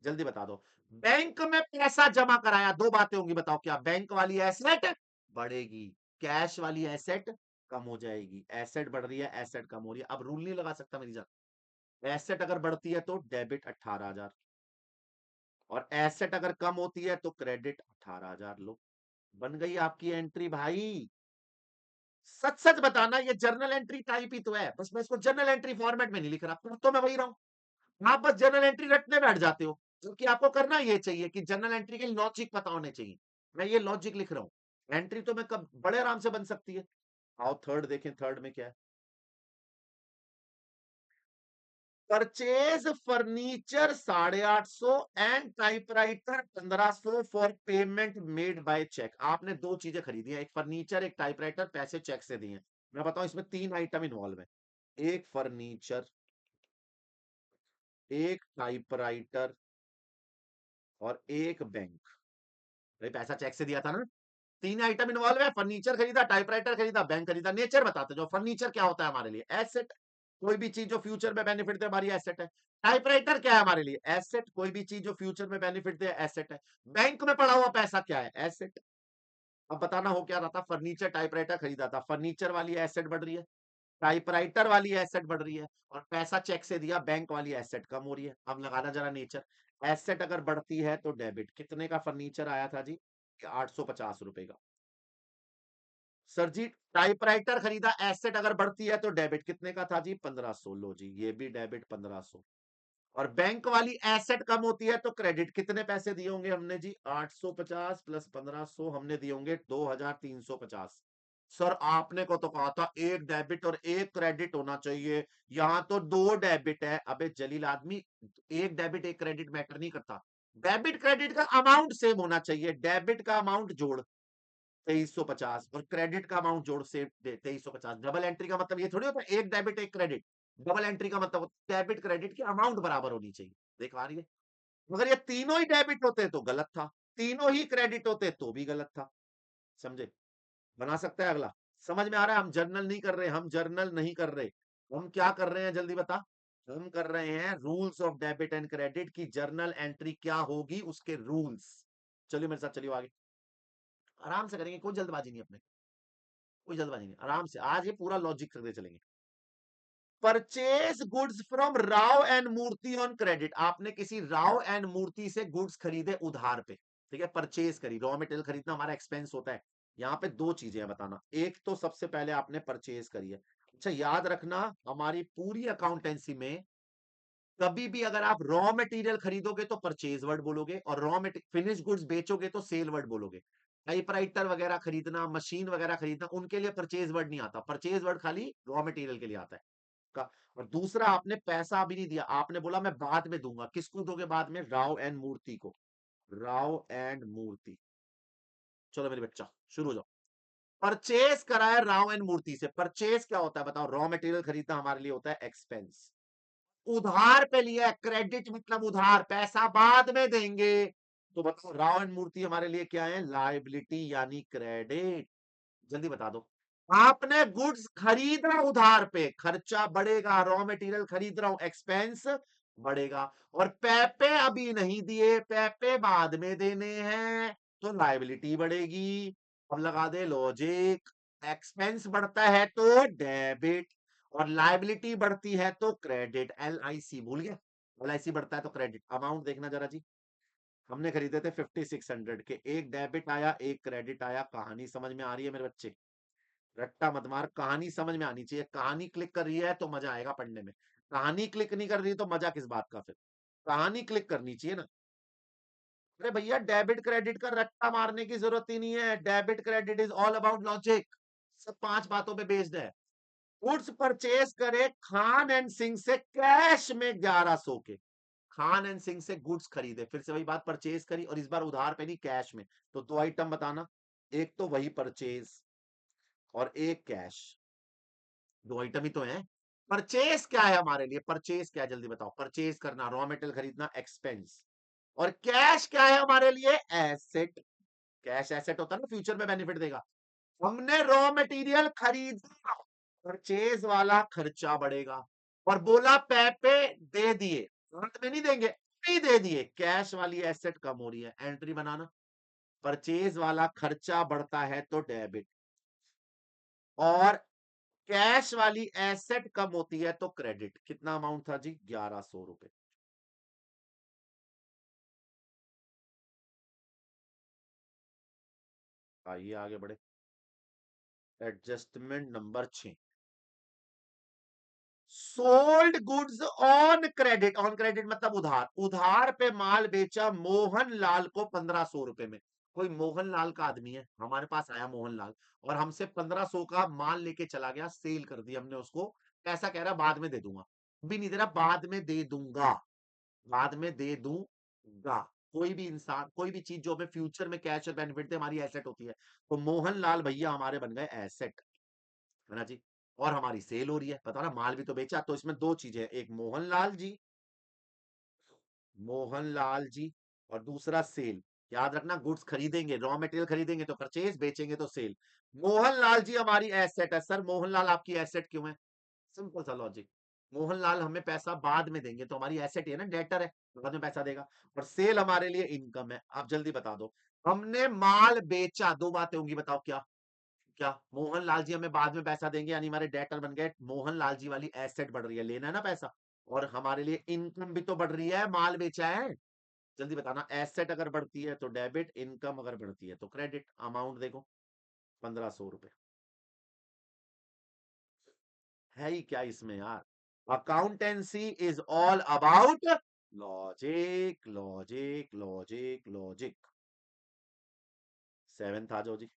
जल्दी बता दो। बैंक में पैसा जमा कराया, दो बातें होंगी, बताओ क्या? बैंक वाली एसेट बढ़ेगी, कैश वाली एसेट कम हो जाएगी। एसेट बढ़ रही है, एसेट कम हो रही है। अब रूल नहीं लगा सकता मेरी जान। एसेट अगर बढ़ती है तो डेबिट 18,000, और एसेट अगर कम होती है तो क्रेडिट 18,000। लो, बन गई आपकी एंट्री भाई। सच सच बताना, ये जर्नल एंट्री टाइप ही तो है, बस मैं इसको जर्नल एंट्री फॉर्मेट में नहीं लिख रहा, पर तो मैं वही रहा हूं। आप बस जर्नल एंट्री रटने बैठ जाते हो, क्योंकि आपको करना ये चाहिए कि जर्नल एंट्री के लॉजिक पता होने चाहिए। मैं ये लॉजिक लिख रहा हूं, एंट्री तो मैं कब बड़े आराम से बन सकती है। आओ थर्ड देखें, थर्ड में क्या है? Purchase furniture 850 and typewriter 1500 for payment made by cheque. आपने दो चीजें खरीदी हैं, एक फर्नीचर एक टाइपराइटर, पैसे चेक से दिए हैं। मैं बताऊं, इसमें तीन आइटम इन्वॉल्व है। एक फर्नीचर, एक टाइपराइटर और एक बैंक। भाई पैसा चेक से दिया था ना। तीन आइटम इन्वॉल्व है, फर्नीचर खरीदा, टाइपराइटर खरीदा, बैंक खरीदा। नेचर बताते जो फर्नीचर क्या होता है हमारे लिए? एसेट। कोई भी चीज जो फ्यूचर में बेनिफिट दे हमारी एसेट है। टाइपराइटर क्या है हमारे लिए? एसेट। कोई भी चीज जो फ्यूचर में बेनिफिट दे एसेट है। बैंक में पड़ा हुआ पैसा क्या है? एसेट। अब बताना हो क्या रहा था? फर्नीचर टाइपराइटर खरीदा था, फर्नीचर वाली एसेट बढ़ रही है, टाइपराइटर वाली एसेट बढ़ रही है, और पैसा चेक से दिया, बैंक वाली एसेट कम हो रही है। अब लगाना जरा नेचर। एसेट अगर बढ़ती है तो डेबिट। कितने का फर्नीचर आया था जी? 850 रुपए का। सर जी, टाइपराइटर खरीदा, एसेट अगर बढ़ती है तो डेबिट कितने का था जी? 1500। लो जी, ये भी डेबिट 1500। और बैंक वाली एसेट कम होती है तो क्रेडिट। कितने पैसे दिए होंगे हमने जी? 850 प्लस 1500, हमने दिए होंगे 2350। सर आपने को तो कहा था एक डेबिट और एक क्रेडिट होना चाहिए, यहां तो दो डेबिट है। अबे जलील आदमी, एक डेबिट एक क्रेडिट मैटर नहीं करता। डेबिट क्रेडिट का अमाउंट सेम होना चाहिए। डेबिट का अमाउंट जोड़ 2350 और क्रेडिट का अमाउंट जोड़ से 2350। डबल एंट्री का मतलब ये थोड़ी होता है एक डेबिट एक क्रेडिट। डबल एंट्री का मतलब डेबिट क्रेडिट की अमाउंट बराबर होनी चाहिए। देख पा रही है? अगर ये तीनों ही डेबिट होते तो गलत था, तीनों ही क्रेडिट होते तो भी गलत था। समझे? बना सकता है अगला? समझ में आ रहा है? हम जर्नल नहीं कर रहे, हम जर्नल नहीं कर रहे। हम क्या कर रहे हैं जल्दी बता? हम कर रहे हैं rules of debit and credit की जर्नल एंट्री क्या होगी, उसके रूल्स। चलिए मेरे साथ, चलिए आगे। आराम से करेंगे, कोई जल्दबाजी नहीं अपने, कोई जल्दबाजी नहीं, आराम से आज ये पूरा लॉजिक करते चलेंगे। Purchase goods from Rao and Murthy on credit. आपने किसी राव एंड मूर्ति से गुड्स खरीदे उधार पे, ठीक है? परचेज करी, रॉ मटेरियल खरीदना हमारा एक्सपेंस होता है। यहाँ पे दो चीजें हैं बताना, एक तो सबसे पहले आपने परचेज करी है। अच्छा याद रखना, हमारी पूरी अकाउंटेंसी में कभी भी अगर आप रॉ मटेरियल खरीदोगे तो परचेज वर्ड बोलोगे, और रॉ फिनिश गुड्स बेचोगे तो सेल वर्ड बोलोगे। टाइपराइटर वगैरह खरीदना, मशीन वगैरह खरीदना, उनके लिए परचेज वर्ड नहीं आता। परचेज वर्ड खाली रॉ मटेरियल के लिए आता है का। और दूसरा, आपने पैसा अभी नहीं दिया, आपने बोला मैं बाद में दूंगा। किसको दोगे बाद में? राव एंड मूर्ति को। राव एंड मूर्ति। चलो मेरे बच्चा, शुरू हो जाओ। परचेज कराया राव एंड मूर्ति से। परचेज क्या होता है बताओ? रॉ मटेरियल खरीदना हमारे लिए होता है एक्सपेंस। उधार पे लिया है, क्रेडिट मतलब उधार, पैसा बाद में देंगे। तो बताओ राव एंड मूर्ति हमारे लिए क्या है? लाइबिलिटी यानी क्रेडिट। जल्दी बता दो। आपने गुड्स खरीदा उधार पे, खर्चा बढ़ेगा, रॉ मटेरियल खरीद रहा हूं एक्सपेंस, बढ़ेगा। और पैपे अभी नहीं दिए, पैपे बाद में देने हैं, तो लायबिलिटी बढ़ेगी। अब लगा दे लॉजिक, एक्सपेंस बढ़ता है तो डेबिट, और लायबिलिटी बढ़ती है तो क्रेडिट। LIC भूल गया, LIC बढ़ता है तो क्रेडिट। अमाउंट देखना जरा जी, हमने खरीदे थे 5600 के, एक डेबिट आया एक क्रेडिट आया। कहानी समझ में आ रही है मेरे बच्चे? रट्टा मत मार, कहानी समझ में आनी चाहिए। कहानी क्लिक कर रही है तो मजा आएगा पढ़ने में, कहानी क्लिक नहीं कर रही तो मजा किस बात का फिर? कहानी क्लिक करनी चाहिए ना। अरे भैया, डेबिट क्रेडिट का रट्टा मारने की जरूरत ही नहीं है। Debit credit is all about logic, सब 5 बातों पे बेस्ड है। गुड्स परचेज करे खान एंड सिंह से कैश में 1100 के, खान एंड सिंह से गुड्स खरीदे, फिर से वही बात, परचेज करी और इस बार उधार पे नहीं कैश में। तो दो आइटम बताना, एक तो वही परचेज और एक कैश, दो आइटम ही तो है। परचेज क्या है हमारे लिए? परचेज क्या है जल्दी बताओ? परचेज करना, रॉ मटेरियल खरीदना, एक्सपेंस। और कैश क्या है हमारे लिए? एसेट। कैश एसेट होता है ना, फ्यूचर में बेनिफिट देगा। हमने रॉ मटेरियल खरीदा, परचेज वाला खर्चा बढ़ेगा। और बोला पैपे दे दिए, तुरंत में नहीं देंगे, नहीं दे दिए, कैश वाली एसेट कम हो रही है। एंट्री बनाना, परचेज वाला खर्चा बढ़ता है तो डेबिट, और कैश वाली एसेट कम होती है तो क्रेडिट। कितना अमाउंट था जी? 1100 रुपए। आइए आगे बढ़े। Adjustment number 6, sold goods on credit. On credit मतलब उधार, उधार पे माल बेचा मोहन लाल को 1500 रुपए में। कोई मोहन लाल का आदमी है, हमारे पास आया मोहन लाल और हमसे 1500 का माल लेके चला गया, सेल कर दिया हमने उसको। पैसा कह रहा बाद में दे दूंगा, भी नहीं दे रहा, बाद में दे दूंगा, बाद में दे दूंगा। कोई भी इंसान, कोई भी चीज जो हमें फ्यूचर में कैश और बेनिफिट दे, हमारी एसेट होती है। तो मोहन लाल भैया हमारे बन गए एसेट, है ना जी। और हमारी सेल हो रही है, पता ना, माल भी तो बेचा। तो इसमें दो चीजें, एक मोहन लाल जी, मोहन लाल जी, और दूसरा सेल। याद रखना, गुड्स खरीदेंगे, रॉ मटेरियल खरीदेंगे तो परचेज, बेचेंगे तो सेल। मोहन लाल जी हमारी एसेट है। सर मोहन लाल आपकी एसेट क्यों है? सिंपल सा लॉजिक, मोहन लाल हमें पैसा बाद में देंगे तो हमारी एसेट है ना, डेटर है, बाद में पैसा देगा। और सेल हमारे लिए इनकम है। आप जल्दी बता दो, हमने माल बेचा, दो बातें होंगी, बताओ क्या? क्या मोहन लाल जी हमें बाद में पैसा देंगे, यानी हमारे डेटर बन गए, मोहन लाल जी वाली एसेट बढ़ रही है, लेना है ना पैसा। और हमारे लिए इनकम भी तो बढ़ रही है, माल बेचा है। जल्दी बताना, एसेट अगर बढ़ती है तो डेबिट, इनकम अगर बढ़ती है तो क्रेडिट। अमाउंट देखो, 1500 रुपए। है ही क्या इसमें यार? Accountancy is all about logic, logic, logic, logic. Seventh आ जाओ जी।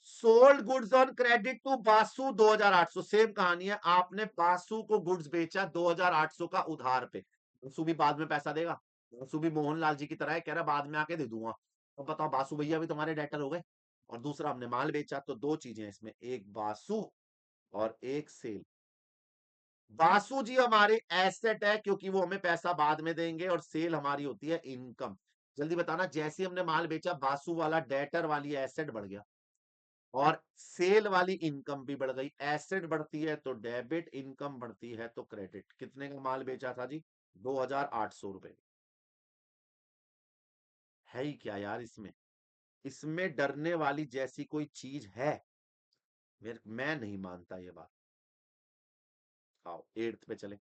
Sold goods on credit to Basu 2800, same कहानी है। आपने बासु को गुड्स बेचा 2800 का उधार पे, बासु भी बाद में पैसा देगा। बासु भी मोहनलाल जी की तरह है, कह रहा बाद में आके दे दूंगा। तो बताओ, बासु भैया भी तुम्हारे डेटर हो गए। और दूसरा, हमने माल बेचा, तो दो चीजें हैं इसमें, एक बासु और एक सेल। बासु जी हमारे एसेट है क्योंकि वो हमें पैसा बाद में देंगे, और सेल हमारी होती है इनकम। जल्दी बताना, जैसे ही हमने माल बेचा, बासु वाला डेटर वाली एसेट बढ़ गया और सेल वाली इनकम भी बढ़ गई। एसेट बढ़ती है तो डेबिट, इनकम बढ़ती है तो क्रेडिट। कितने का माल बेचा था जी? 2800 रुपए। है ही क्या यार इसमें? इसमें डरने वाली जैसी कोई चीज है? मैं नहीं मानता ये बात। आओ एट्थ पे चले।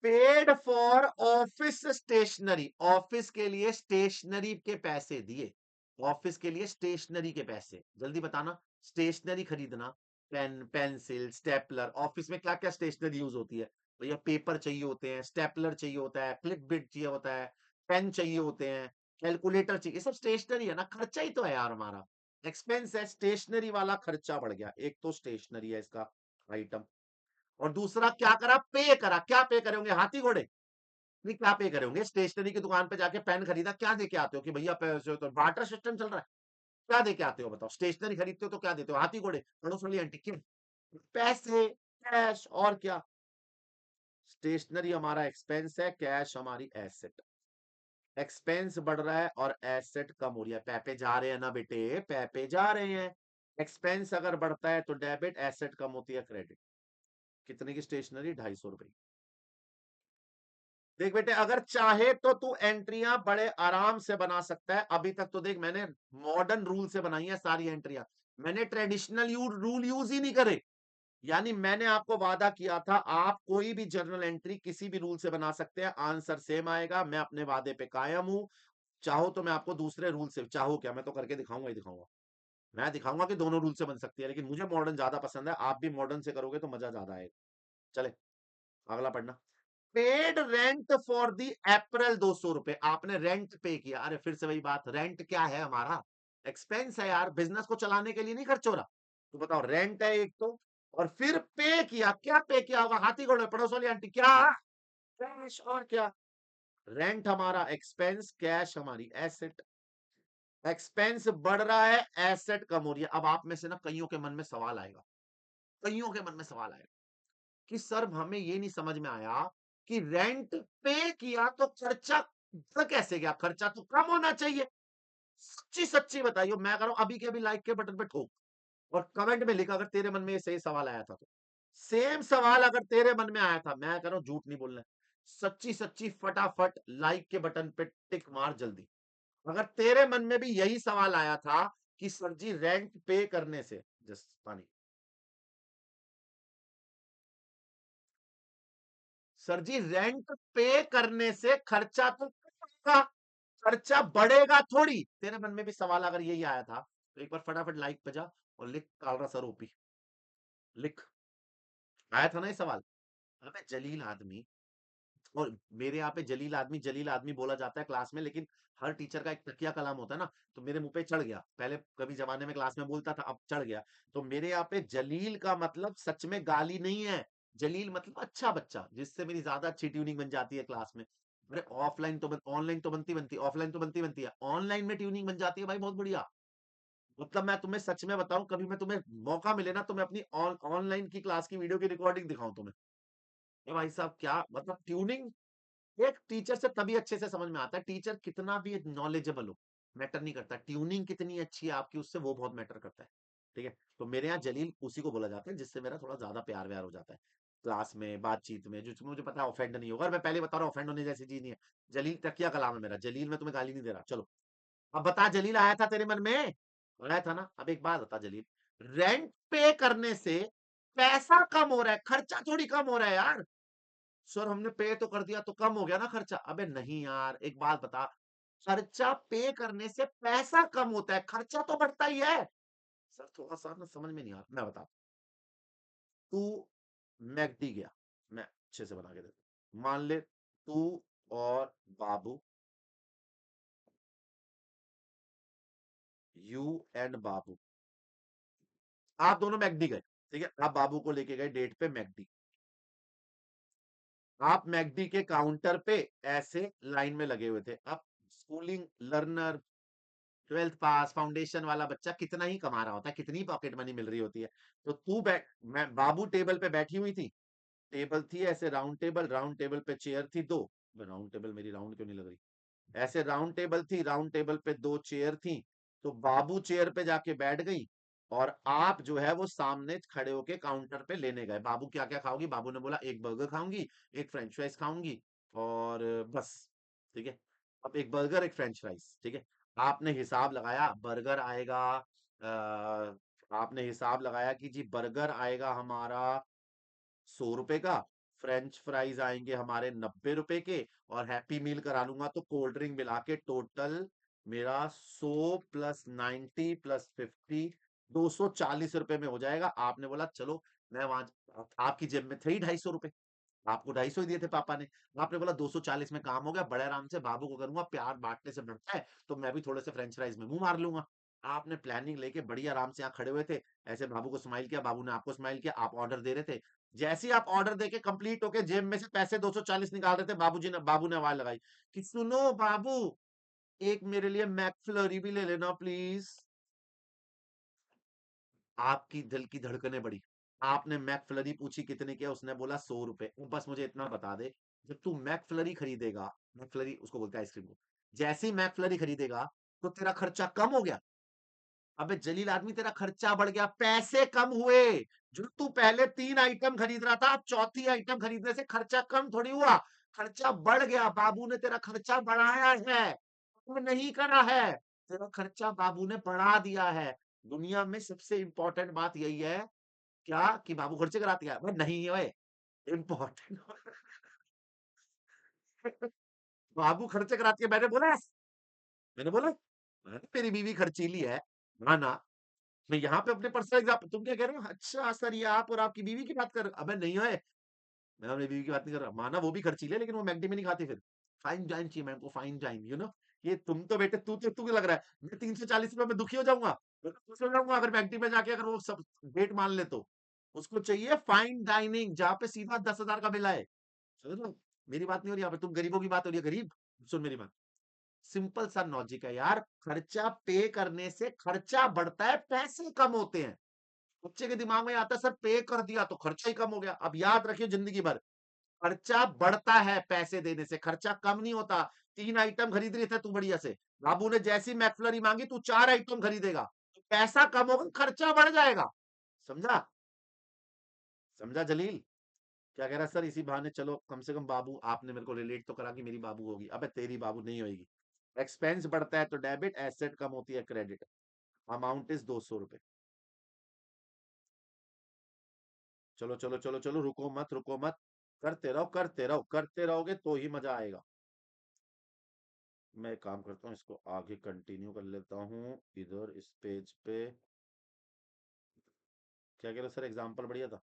Paid for office stationery, office के लिए स्टेशनरी के पैसे दिए, ऑफिस के लिए स्टेशनरी के पैसे। जल्दी बताना, स्टेशनरी खरीदना, पेन, पेंसिल, स्टेपलर। ऑफिस में क्या क्या स्टेशनरी यूज होती है? भैया पेपर चाहिए होते हैं, स्टेपलर चाहिए होता है, क्लिप बिट चाहिए होता है, पेन चाहिए होते हैं, कैलकुलेटर चाहिए, ये सब स्टेशनरी है ना, खर्चा ही तो है यार हमारा। एक्सपेंस है, स्टेशनरी वाला खर्चा बढ़ गया। एक तो स्टेशनरी है इसका आइटम, और दूसरा क्या करा? पे करा। क्या पे करे होंगे? हाथी घोड़े? नहीं, क्या पे करे होंगे? स्टेशनरी की दुकान पे जाके पेन खरीदा, क्या दे के आते हो कि भैया पैसे, तो बार्टर सिस्टम चल रहा है, क्या दे के आते हो बताओ? स्टेशनरी खरीदते हो तो क्या देते हो? हाथी घोड़े, पड़ोस वाली आंटी, क्यों? पैसे, कैश, और क्या? स्टेशनरी हमारा एक्सपेंस है, कैश हमारी एसेट। एक्सपेंस बढ़ रहा है और एसेट कम हो रही है। पैपे जा रहे हैं ना बेटे, पैपे जा रहे हैं। एक्सपेंस अगर बढ़ता है तो डेबिट, एसेट कम होती है क्रेडिट। कितने की स्टेशनरी? 250 रुपए। देख बेटे, अगर चाहे तो तू एंट्रियां बड़े आराम से बना सकता है। अभी तक तो देख मैंने मॉडर्न रूल से बनाई है सारी एंट्रियां, मैंने ट्रेडिशनल रूल यूज ही नहीं करे। यानी मैंने आपको वादा किया था, आप कोई भी जर्नल एंट्री किसी भी रूल से बना सकते हैं, आंसर सेम आएगा। मैं अपने वादे पे कायम हूं। चाहो तो मैं आपको दूसरे रूल से, चाहो क्या, मैं तो करके दिखाऊंगा ही दिखाऊंगा। मैं दिखाऊंगा कि दोनों रूल से बन सकती है, लेकिन मुझे मॉडर्न ज्यादा पसंद है। आप भी मॉडर्न से करोगे तो मजा ज्यादा आएगा। चले अगला पढ़ना। पेड रेंट फॉर दी अप्रैल 200 रुपए। आपने रेंट पे किया। अरे फिर से वही बात, रेंट क्या है हमारा? एक्सपेंस है यार, बिजनेस को चलाने के लिए नहीं खर्च हो रहा। तो बताओ, रेंट है एक तो, और फिर पे किया। क्या पे किया होगा? हाथी घोड़े पड़ोस वाली आंटी क्या? कैश। और क्या? रेंट हमारा एक्सपेंस, कैश हमारी एसेट। एक्सपेंस बढ़ रहा है, एसेट कम हो रही है। अब आप में से ना कईयों के मन में सवाल आएगा, कईयों के मन में सवाल आएगा कि सर हमें ये नहीं समझ में आया कि रेंट पे किया तो खर्चा बढ़ कैसे गया? खर्चा तो कम होना चाहिए। सच्ची सच्ची बताइए। मैं कह रहा हूं अभी के अभी लाइक के बटन पे ठोक और कमेंट में लिख, अगर तेरे मन में ये सही सवाल आया था तो। सेम सवाल अगर तेरे मन में आया था, मैं कह रहा हूं झूठ नहीं बोलना है। सच्ची सच्ची फटाफट लाइक के बटन पे टिक मार जल्दी। अगर तेरे मन में भी यही सवाल आया था कि सर जी रेंट पे करने से, जस्ट पानी, सर जी रेंट पे करने से खर्चा तो कम होगा, खर्चा बढ़ेगा थोड़ी। तेरे मन में भी सवाल अगर यही आया था तो एक बार फटाफट लाइक पे जा और लिख कालरा सर ओपी। लिख। आया था ना ये सवाल? अबे जलील आदमी। और मेरे यहाँ पे जलील आदमी बोला जाता है क्लास में, लेकिन हर टीचर का एक तकिया कलाम होता है ना, तो मेरे मुंह पे चढ़ गया। पहले कभी जमाने में क्लास में बोलता था, अब चढ़ गया। तो मेरे यहाँ पे जलील का मतलब सच में गाली नहीं है। जलील मतलब अच्छा बच्चा, जिससे मेरी ज्यादा अच्छी ट्यूनिंग बन जाती है क्लास में। अरे ऑफलाइन तो ऑनलाइन तो बनती ऑफलाइन तो बनती है, ऑनलाइन में ट्यूनिंग बन जाती है भाई, बहुत बढ़िया। मतलब मैं तुम्हें सच में बताऊं, कभी मैं तुम्हें मौका मिले ना तो मैं अपनी ऑनलाइन की क्लास की वीडियो की रिकॉर्डिंग दिखाऊं तुम्हें। ये भाई साहब क्या मतलब ट्यूनिंग, एक टीचर से तभी अच्छे से समझ में आता है। टीचर कितना भी नॉलेजेबल हो, मैटर नहीं करता। ट्यूनिंग कितनी अच्छी है आपकी, उससे वो बहुत मैटर करता है। ठीक है, तो मेरे यहाँ जलील उसी को बोला जाता है जिससे मेरा थोड़ा ज्यादा प्यार व्यार हो जाता है क्लास में, बातचीत में, जो मुझे पता है ऑफेंड नहीं होगा। और मैं पहले बता रहा हूँ, ऑफेंड होने जैसी चीज नहीं है। जलील तकिया कलाम है मेरा। जलील में तुम्हें गाली नहीं दे रहा। चलो अब बता, जलील आया था तेरे मन में? आया था ना? अब एक बात बता जलील, रेंट पे करने से पैसा कम हो रहा है, खर्चा थोड़ी कम हो रहा है यार। सर हमने पे तो कर दिया तो कम हो गया ना खर्चा? अबे नहीं यार, एक बात बता, खर्चा पे करने से पैसा कम होता है, खर्चा तो बढ़ता ही है। सर थोड़ा सा ना समझ में नहीं आ रहा, मैं बता। तू मैकडी गया, मैं अच्छे से बना के देता हूं। मान ले तू और बाबू, यू एंड बाबू, आप दोनों मैकडी गए। ठीक है, आप बाबू को लेके गए डेट पे मैकडी। आप मैकडी के काउंटर पे ऐसे लाइन में लगे हुए थे। अब स्कूलिंग लर्नर, 12th पास फाउंडेशन वाला बच्चा कितना ही कमा रहा होता है, कितनी पॉकेट मनी मिल रही होती है। तो तू बैठ, मैं बाबू टेबल पे बैठी हुई थी। टेबल थी ऐसे राउंड टेबल, राउंड टेबल पे चेयर थी दो। राउंड टेबल मेरी राउंड क्यों नहीं लग रही? ऐसे राउंड टेबल थी, राउंड टेबल पे दो चेयर थी। तो बाबू चेयर पे जाके बैठ गई और आप जो है वो सामने खड़े होके काउंटर पे लेने गए। बाबू क्या क्या खाओगी? बाबू ने बोला एक बर्गर खाऊंगी, एक फ्रेंच फ्राइज खाऊंगी, और बस। ठीक है, अब एक बर्गर एक फ्रेंच फ्राइज। ठीक है, आपने हिसाब लगाया, बर्गर आएगा, आपने हिसाब लगाया कि जी बर्गर आएगा हमारा 100 रुपए का, फ्रेंच फ्राइज आएंगे हमारे 90 रुपए के, और हैप्पी मील करा लूंगा तो कोल्ड ड्रिंक मिला के टोटल मेरा 100 + 90 + 50, 240 रुपए में हो जाएगा। आपने बोला चलो, मैं वहां, आपकी जेब में थे ही 250 रुपए, आपको 250 ही दिए थे पापा ने। आपने बोला 240 में काम हो गया, बड़े आराम से बाबू को करूंगा, प्यार बांटने से बढ़ता है, तो मैं भी थोड़े से फ्रेंच फ्राइज में मुंह मार लूंगा। आपने प्लानिंग लेके बड़ी आराम से यहाँ खड़े हुए थे, ऐसे बाबू को स्माइल किया, बाबू ने आपको स्माइल किया, आप ऑर्डर दे रहे थे। जैसे ही आप ऑर्डर देके कंप्लीट होके जेब में से पैसे 240 निकाल रहे थे, बाबू ने आवाज लगाई कि सुनो बाबू, एक मेरे लिए मैकफ्लरी भी ले लेना प्लीज। आपकी दिल की धड़कनें बढ़ी। आपने मैकफ्लरी पूछी कितने की है, उसने बोला 100 रुपए। बस मुझे इतना बता दे, जब तू मैकफ्लरी खरीदेगा, मैकफ्लरी उसको बोलते हैं आइसक्रीम को, जैसे ही मैकफ्लरी खरीदेगा तो तेरा खर्चा कम हो गया। अबे जलील आदमी, तेरा खर्चा बढ़ गया, पैसे कम हुए। जो तू पहले 3 आइटम खरीद रहा था, अब चौथी आइटम खरीदने से खर्चा कम थोड़ी हुआ, खर्चा बढ़ गया, बाबू ने तेरा खर्चा बढ़ाया है, तुम नहीं करा है, तेरा खर्चा बाबू ने बढ़ा दिया है। दुनिया में सबसे इंपॉर्टेंट बात यही है, क्या कि बाबू खर्चे करा दिया? भाई नहीं है, इंपॉर्टेंट बाबू खर्चे कराती है, मैंने बोला मेरी बीवी खर्चीली है। ना ना, मैं यहाँ पे अपने पर्सनल एग्जाम्पल, तुम क्या कह रहे हो? अच्छा सर, ये आप और आपकी बीवी की बात कर रहे हो? अबे नहीं है, मैं अपनी बीवी की बात नहीं कर रहा। माना वो भी खर्चीली है, लेकिन वो मैकडी में नहीं खाती। फिर फाइन डाइन चाहिए मैम को, फाइन डाइन, ये तुम तो बेटे, तू क्यों लग रहा है मैं 340 रुपए में दुखी हो जाऊंगा? मैं तो खुश हो जाऊंगा अगर मैकडी में जाके अगर वो सब डेट मान ले तो। उसको चाहिए फाइन डाइनिंग, जहां पे सीधा 10,000 का बिल आए। समझ लो, मेरी बात नहीं हो रही यहाँ पे, तुम गरीबों की बात हो रही है। गरीब, सुन मेरी बात, सिंपल सा लॉजिक है यार, खर्चा पे करने से खर्चा बढ़ता है, पैसे कम होते हैं। बच्चे के दिमाग में आता है सर पे कर दिया तो खर्चा ही कम हो गया। अब याद रखिए जिंदगी भर, खर्चा बढ़ता है पैसे देने से, खर्चा कम नहीं होता। 3 आइटम खरीद रहे थे तू बढ़िया से, बाबू ने जैसी मैकफ्लरी मांगी तू 4 आइटम खरीदेगा, तो पैसा कम होगा, खर्चा बढ़ जाएगा। समझा? समझा जलील? क्या कह रहा है सर, इसी बहाने चलो कम से कम बाबू आपने मेरे को रिलेट तो करा कि मेरी बाबू होगी। अबे तेरी बाबू नहीं होगी। एक्सपेंस बढ़ता है तो डेबिट, एसेट कम होती है क्रेडिट। अमाउंट इज 200 रुपए। चलो चलो चलो चलो, रुको मत रुको मत, करते रहो करते रहो, करते रहोगे तो ही मजा आएगा। मैं एक काम करता हूँ, इसको आगे कंटिन्यू कर लेता हूँ इधर इस पेज पे। क्या कह रहे हो सर, एग्जाम्पल बढ़िया था।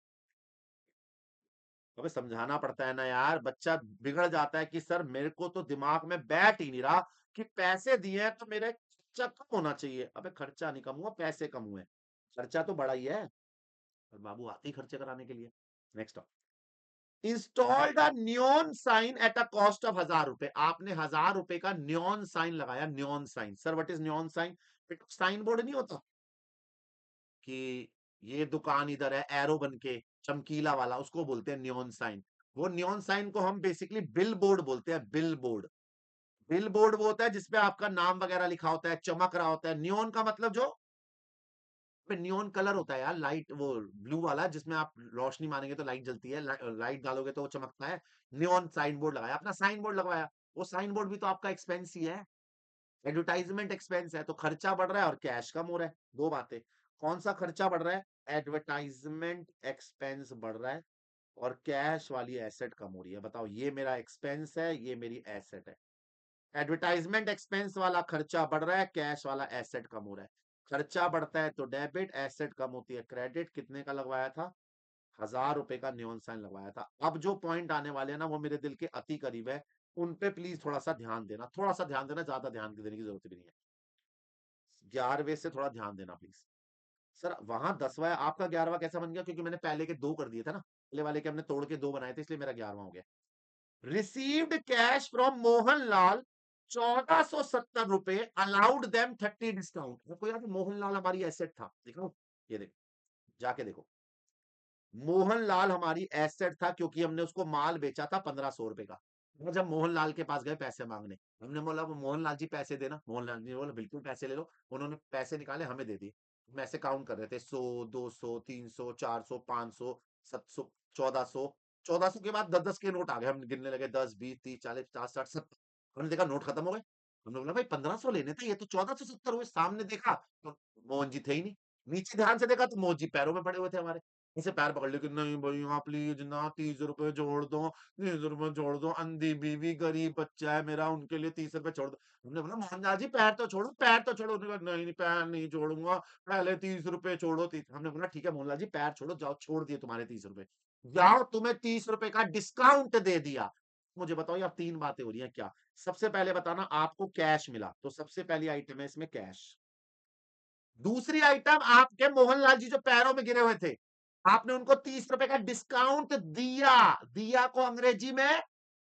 अबे समझाना पड़ता है ना यार, बच्चा बिगड़ जाता है कि सर मेरे को तो दिमाग में बैठ ही नहीं रहा कि पैसे दिए हैं तो मेरे खर्चा कम होना चाहिए। अबे खर्चा नहीं कम हुआ, पैसे कम हुए, खर्चा तो बड़ा ही है। और बाबू आते ही खर्चे कराने के लिए। Next, installed a neon sign at a cost of 1,000 रुपए। आपने 1,000 रुपए का नियॉन साइन लगाया। Neon sign, sir what is neon sign? Sign board नहीं होता कि ये दुकान इधर है, एरो बन के चमकीला वाला, उसको बोलते हैं नियॉन साइन। वो नियॉन साइन को हम बेसिकली बिल बोर्ड बोलते हैं। बिल बोर्ड, बिल बोर्ड वो होता है जिसपे आपका नाम वगैरह लिखा होता है, चमक रहा होता है। नियॉन का मतलब जो नियॉन कलर होता है यार, लाइट वो ब्लू वाला, जिसमें आप रोशनी मारेंगे तो लाइट जलती है, लाइट डालोगे तो वो चमकता है। नियॉन साइन बोर्ड लगाया, अपना साइन बोर्ड लगवाया। वो साइन बोर्ड भी तो आपका एक्सपेंस ही है, एडवर्टाइजमेंट एक्सपेंस है। तो खर्चा बढ़ रहा है और कैश कम हो रहा है, दो बातें। कौन सा खर्चा बढ़ रहा है? एडवर्टाइजमेंट एक्सपेंस बढ़ रहा है, और कैश वाली एसेट कम हो रही है। बताओ, ये मेरा एक्सपेंस है, ये मेरी एसेट है। एडवर्टाइजमेंट एक्सपेंस वाला खर्चा बढ़ रहा है, कैश वाला एसेट कम हो रहा है। खर्चा बढ़ता है तो डेबिट, एसेट कम होती है क्रेडिट। कितने का लगवाया था? 1,000 रुपए का नियॉन साइन लगवाया था। अब जो पॉइंट आने वाले हैं ना, वो मेरे दिल के अति करीब है, उन पे प्लीज थोड़ा सा ध्यान देना, थोड़ा सा ध्यान देना, ज्यादा ध्यान देने की जरूरत भी नहीं है। 11वें से थोड़ा ध्यान देना प्लीज। सर वहां 10वां है, आपका 11वां कैसा बन गया? क्योंकि मैंने पहले के 2 कर दिए थे ना, पहले वाले के हमने तोड़ के 2 बनाए थे, इसलिए मेरा 11वां हो गया। रिसीव्ड कैश फ्रॉम मोहनलाल 1,470 रुपए, अलाउड देम 30 डिस्काउंट। आपको याद है मोहनलाल हमारी एसेट था? देखो, ये देखो, जाके देखो, मोहनलाल हमारी एसेट था क्योंकि हमने उसको माल बेचा था 1,500 रुपए का। और जब मोहनलाल के पास गए पैसे मांगने, हमने बोला मोहनलाल जी पैसे देना, मोहनलाल जी ने बोला बिल्कुल पैसे ले लो। उन्होंने पैसे निकाले, हमें दे दिए। हम ऐसे काउंट कर रहे थे, 100, 200, 300, 400, 500, 700, 1,400 के बाद 10-10 के नोट आ गए। हम गिनने लगे, 10, 20, 30, 40, 50, 60, 70। हमने देखा नोट खत्म हो गए। हमने बोला भाई 1,500 लेने थे, ये तो 1,470 हुए। सामने देखा तो मोहन जी थे ही नहीं। नीचे ध्यान से देखा तो मोहन जी पैरों में पड़े हुए थे हमारे। ऐसे पैर पकड़ लिया कि नहीं भाई यहाँ प्लीज ना, 30 रुपए जोड़ दो, 30 रुपए जोड़ दो, अंधी बीवी गरीब बच्चा है मेरा, उनके लिए 30 रुपए छोड़ दो। हमने बोला मोहनलाल जी पैर तो छोड़ो, पैर तो छोड़ो। उन्होंने कहा, नहीं नहीं पैर नहीं छोड़ूंगा, पहले 30 रुपए छोड़ो। 30। हमने बोला ठीक है मोहनलाल जी पैर छोड़ो, जाओ, छोड़ दिए तुम्हारे 30 रुपए, जाओ, तुम्हें 30 रुपए का डिस्काउंट दे दिया। मुझे बताओ, ये अब 3 बातें हो रही हैं क्या? सबसे पहले बताना आपको कैश मिला, तो सबसे पहली आइटम है इसमें कैश। दूसरी आइटम, आपके मोहनलाल जी जो पैरों में गिरे हुए थे, आपने उनको 30 रुपए का डिस्काउंट दिया। दिया को अंग्रेजी में,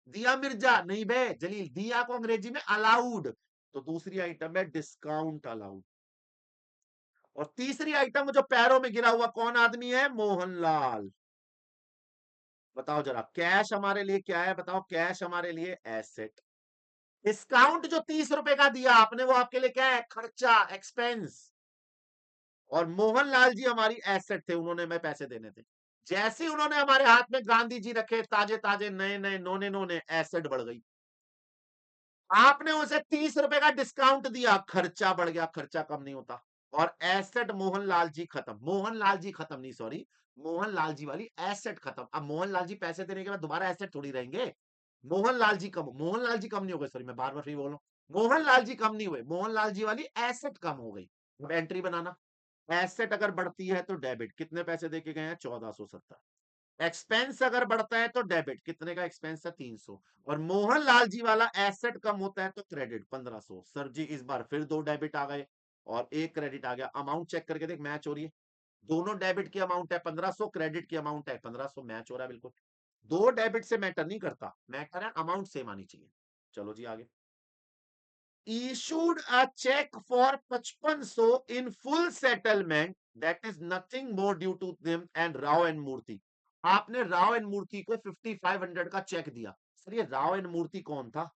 दिया मिर्जा नहीं बे जलील, दिया को अंग्रेजी में अलाउड। तो दूसरी आइटम है डिस्काउंट अलाउड। और तीसरी आइटम जो पैरों में गिरा हुआ कौन आदमी है? मोहनलाल। बताओ जरा, कैश हमारे लिए क्या है? बताओ, कैश हमारे लिए एसेट। डिस्काउंट जो 30 रुपए का दिया आपने, वो आपके लिए क्या है? खर्चा, एक्सपेंस। और मोहनलाल जी हमारी एसेट थे, उन्होंने हमें पैसे देने थे। जैसे ही उन्होंने हमारे हाथ में गांधी जी रखे ताजे ताजे नए नए नोने नोने, एसेट बढ़ गई। आपने उसे 30 रुपए का डिस्काउंट दिया, खर्चा बढ़ गया, खर्चा कम नहीं होता। और एसेट मोहनलाल जी खत्म, मोहनलाल जी खत्म नहीं, सॉरी, मोहनलाल जी वाली एसेट खत्म। अब मोहनलाल जी पैसे देने के बाद दोबारा एसेट थोड़ी रहेंगे। मोहनलाल जी कम नहीं हो गए, सॉरी मैं बार बार फिर बोल रहा हूँ, मोहनलाल जी कम नहीं हुए, मोहनलाल जी वाली एसेट कम हो गई। अब एंट्री बनाना, एसेट अगर बढ़ती है तो डेबिट, कितने पैसे देके गए हैं, 1470। एक्सपेंस अगर बढ़ता है तो डेबिट, कितने का एक्सपेंस है, 300। और मोहनलाल जी वाला एसेट कम होता है तो क्रेडिट 1500। सर जी इस बार फिर दो डेबिट आ गए और एक क्रेडिट आ गया। अमाउंट चेक करके देख, मैच हो रही है। दोनों डेबिट की अमाउंट है 1500, क्रेडिट की अमाउंट है 1500, मैच हो रहा है बिल्कुल। दो डेबिट से मैटर नहीं करता, मैटर है अमाउंट सेम आनी चाहिए। चलो जी आगे। issued a check for 5500 in full settlement, that is nothing more due to them and Rao and Murthy। आपने राव एंड मूर्ति को 5500 का चेक दिया। सर ये राव एंड मूर्ति कौन था?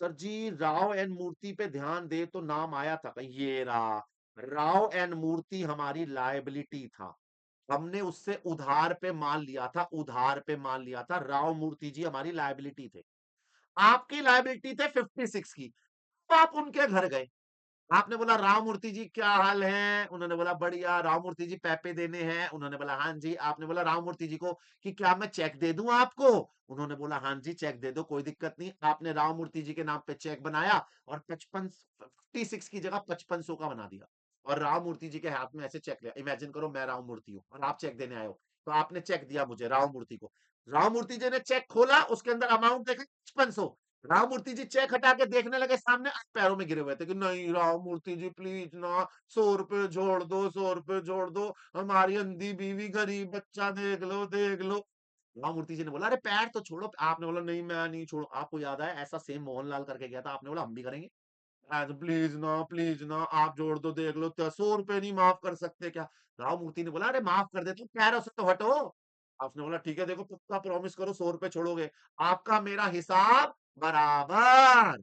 सर जी राव एंड मूर्ति पे ध्यान दे तो नाम आया था कहीं, ये रहा। राव एंड मूर्ति हमारी लायबिलिटी था, हमने उससे उधार पे माल लिया था, उधार पे माल लिया था। राव मूर्ति जी हमारी लायबिलिटी थे, आपकी लायबिलिटी थे 56 की। तो आप उनके घर गए, आपने बोला राव मूर्ति जी क्या हाल है, उन्होंने बोला बढ़िया। राव मूर्ति जी पैसे देने हैं, उन्होंने बोला हाँ जी। आपने बोला राव मूर्ति जी को कि क्या मैं चेक दे दूं आपको, उन्होंने बोला हाँ जी चेक दे दो, कोई दिक्कत नहीं। आपने राव मूर्ति जी के नाम पे चेक बनाया और 56 की जगह 5500 का बना दिया और राव मूर्ति जी के हाथ में ऐसे चेक लिया। इमेजिन करो मैं राव मूर्ति हूँ और आप चेक देने आए हो, तो आपने चेक दिया मुझे राव मूर्ति को। राव मूर्ति जी ने चेक खोला, उसके अंदर अमाउंट देखा 5500। राव मूर्ति जी चेक हटा के देखने लगे सामने, पैरों में गिरे हुए थे कि नहीं राव मूर्ति जी प्लीज ना, 100 रुपए जोड़ दो, 100 रुपए जोड़ दो, हमारी अंधी बीवी गरीब बच्चा देख लो देख लो। राव मूर्ति जी ने बोला अरे पैर तो छोड़ो। आपने बोला नहीं मैं नहीं छोड़ो। आपको याद है ऐसा सेम मोहनलाल करके गया था, आपने बोला हम भी करेंगे। प्लीज ना आप जोड़ दो देख लो, 100 रुपए नहीं माफ कर सकते क्या? राव मूर्ति ने बोला अरे माफ कर देते, पैरों से तो हटो। आपने बोला ठीक है, देखो पक्का प्रॉमिस करो 100 रुपए छोड़ोगे, आपका मेरा हिसाब बराबर।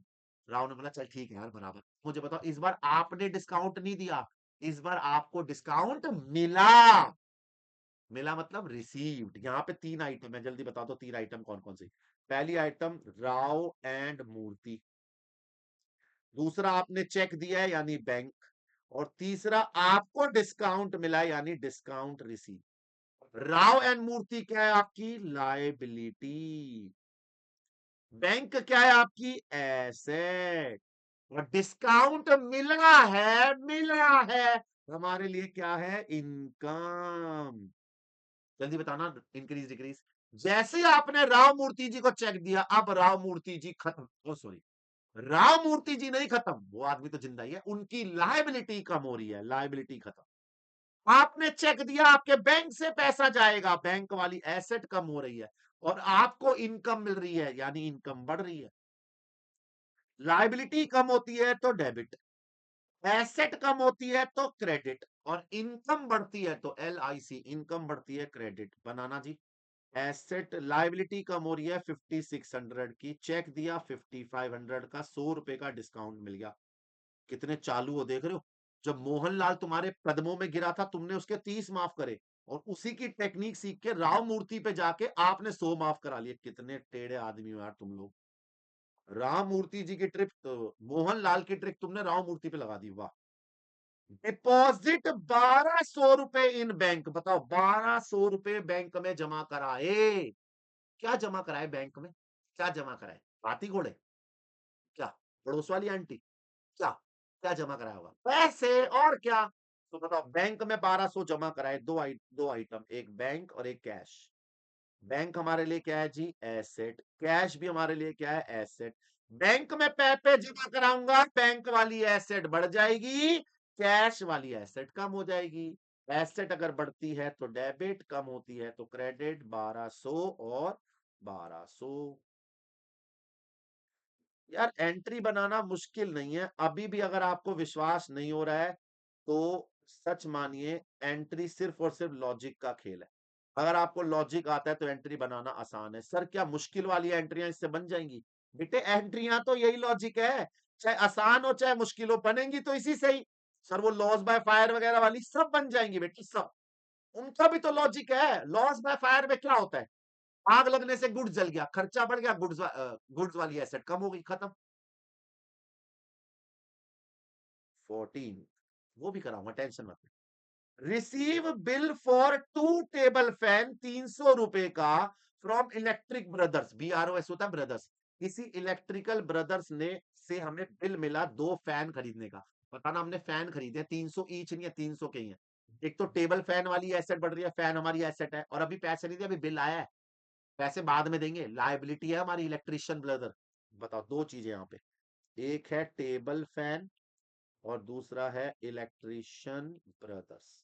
राव ने बोला चल ठीक है यार बराबर। मुझे बताओ इस बार आपने डिस्काउंट नहीं दिया, इस बार आपको डिस्काउंट मिला। मिला मतलब रिसीव्ड। यहाँ पे तीन आइटम है, जल्दी बता दो तीन आइटम कौन कौन से। पहली आइटम राव एंड मूर्ति, दूसरा आपने चेक दिया है यानी बैंक, और तीसरा आपको डिस्काउंट मिला है यानी डिस्काउंट रिसीव। राव एंड मूर्ति क्या है आपकी लायबिलिटी, बैंक क्या है आपकी एसेट, और डिस्काउंट मिला है हमारे लिए क्या है इनकम। जल्दी बताना इंक्रीज डिक्रीज। जैसे ही आपने राव मूर्ति जी को चेक दिया, अब राव मूर्ति जी खत्म, ओ सॉरी, राव मूर्ति जी नहीं खत्म, वो आदमी तो जिंदा ही है, उनकी लायबिलिटी कम हो रही है, लायबिलिटी खत्म। आपने चेक दिया, आपके बैंक से पैसा जाएगा, बैंक वाली एसेट कम हो रही है और आपको इनकम मिल रही है यानी इनकम बढ़ रही है। लायबिलिटी कम होती है तो डेबिट, एसेट कम होती है तो क्रेडिट, और इनकम बढ़ती है तो LIC, इनकम बढ़ती है क्रेडिट। बनाना जी। एसेट लायबिलिटी कम हो रही है 5600 की, चेक दिया 5500 का, 100 रुपए का डिस्काउंट मिल गया। कितने चालू हो देख रहे हो, जब मोहनलाल तुम्हारे कदमों में गिरा था तुमने उसके 30 माफ करे, और उसी की टेक्निक सीख के राव मूर्ति पे जाके आपने 100 माफ करा लिए। कितने टेढ़े आदमी हो यार तुम लोग। राम मूर्ति जी की ट्रिक, मोहनलाल की ट्रिक तुमने राव मूर्ति पे लगा दी, वाह। डिपॉजिट 1200 रुपए इन बैंक, बताओ 1200 रुपए बैंक में जमा कराए। क्या जमा कराए बैंक में, क्या जमा कराए, हाथी घोड़े, क्या पड़ोस वाली आंटी, क्या क्या जमा कराया होगा, पैसे और क्या। तो बताओ बैंक में 1200 जमा कराए, दो आइटम, एक बैंक और एक कैश। बैंक हमारे लिए क्या है जी एसेट, कैश भी हमारे लिए क्या है एसेट। बैंक में पैसे जमा कराऊंगा, बैंक वाली एसेट बढ़ जाएगी, कैश वाली एसेट कम हो जाएगी। एसेट अगर बढ़ती है तो डेबिट, कम होती है तो क्रेडिट। 1200 और 1200। यार एंट्री बनाना मुश्किल नहीं है, अभी भी अगर आपको विश्वास नहीं हो रहा है तो सच मानिए एंट्री सिर्फ और सिर्फ लॉजिक का खेल है। अगर आपको लॉजिक आता है तो एंट्री बनाना आसान है। सर क्या मुश्किल वाली एंट्रियां इससे बन जाएंगी? बेटे एंट्रियां तो यही लॉजिक है, चाहे आसान हो चाहे मुश्किल हो, बनेंगी तो इसी से ही। सर वो लॉस बाय फायर वगैरह वाली सब बन जाएंगी बेटे सब। उनका भी तो लॉजिक है। लॉस बाय फायर में क्या होता है? आग लगने से गुड्स जल गया, खर्चा बढ़ गया, गुड्स वाली एसेट कम हो गई, खत्म। 14 वो भी कराऊंगा, टेंशन मत। Receive bill for 2 table fan 300 रुपए का फ्रॉम इलेक्ट्रिक ब्रदर्स, BROS होता है ब्रदर्स। किसी इलेक्ट्रिकल ब्रदर्स ने से हमें बिल मिला 2 फैन खरीदने का। बताना, हमने फैन खरीदे 300 ईच नहीं है, 300 के ही है। एक तो टेबल फैन वाली एसेट बढ़ रही है, फैन हमारी एसेट है, और अभी पैसे नहीं दिए, अभी बिल आया है। पैसे बाद में देंगे, लाइबिलिटी है हमारी इलेक्ट्रिशियन ब्रदर। बताओ, दो चीजें यहाँ पे, एक है टेबल फैन और दूसरा है इलेक्ट्रिशियन ब्रदर्स।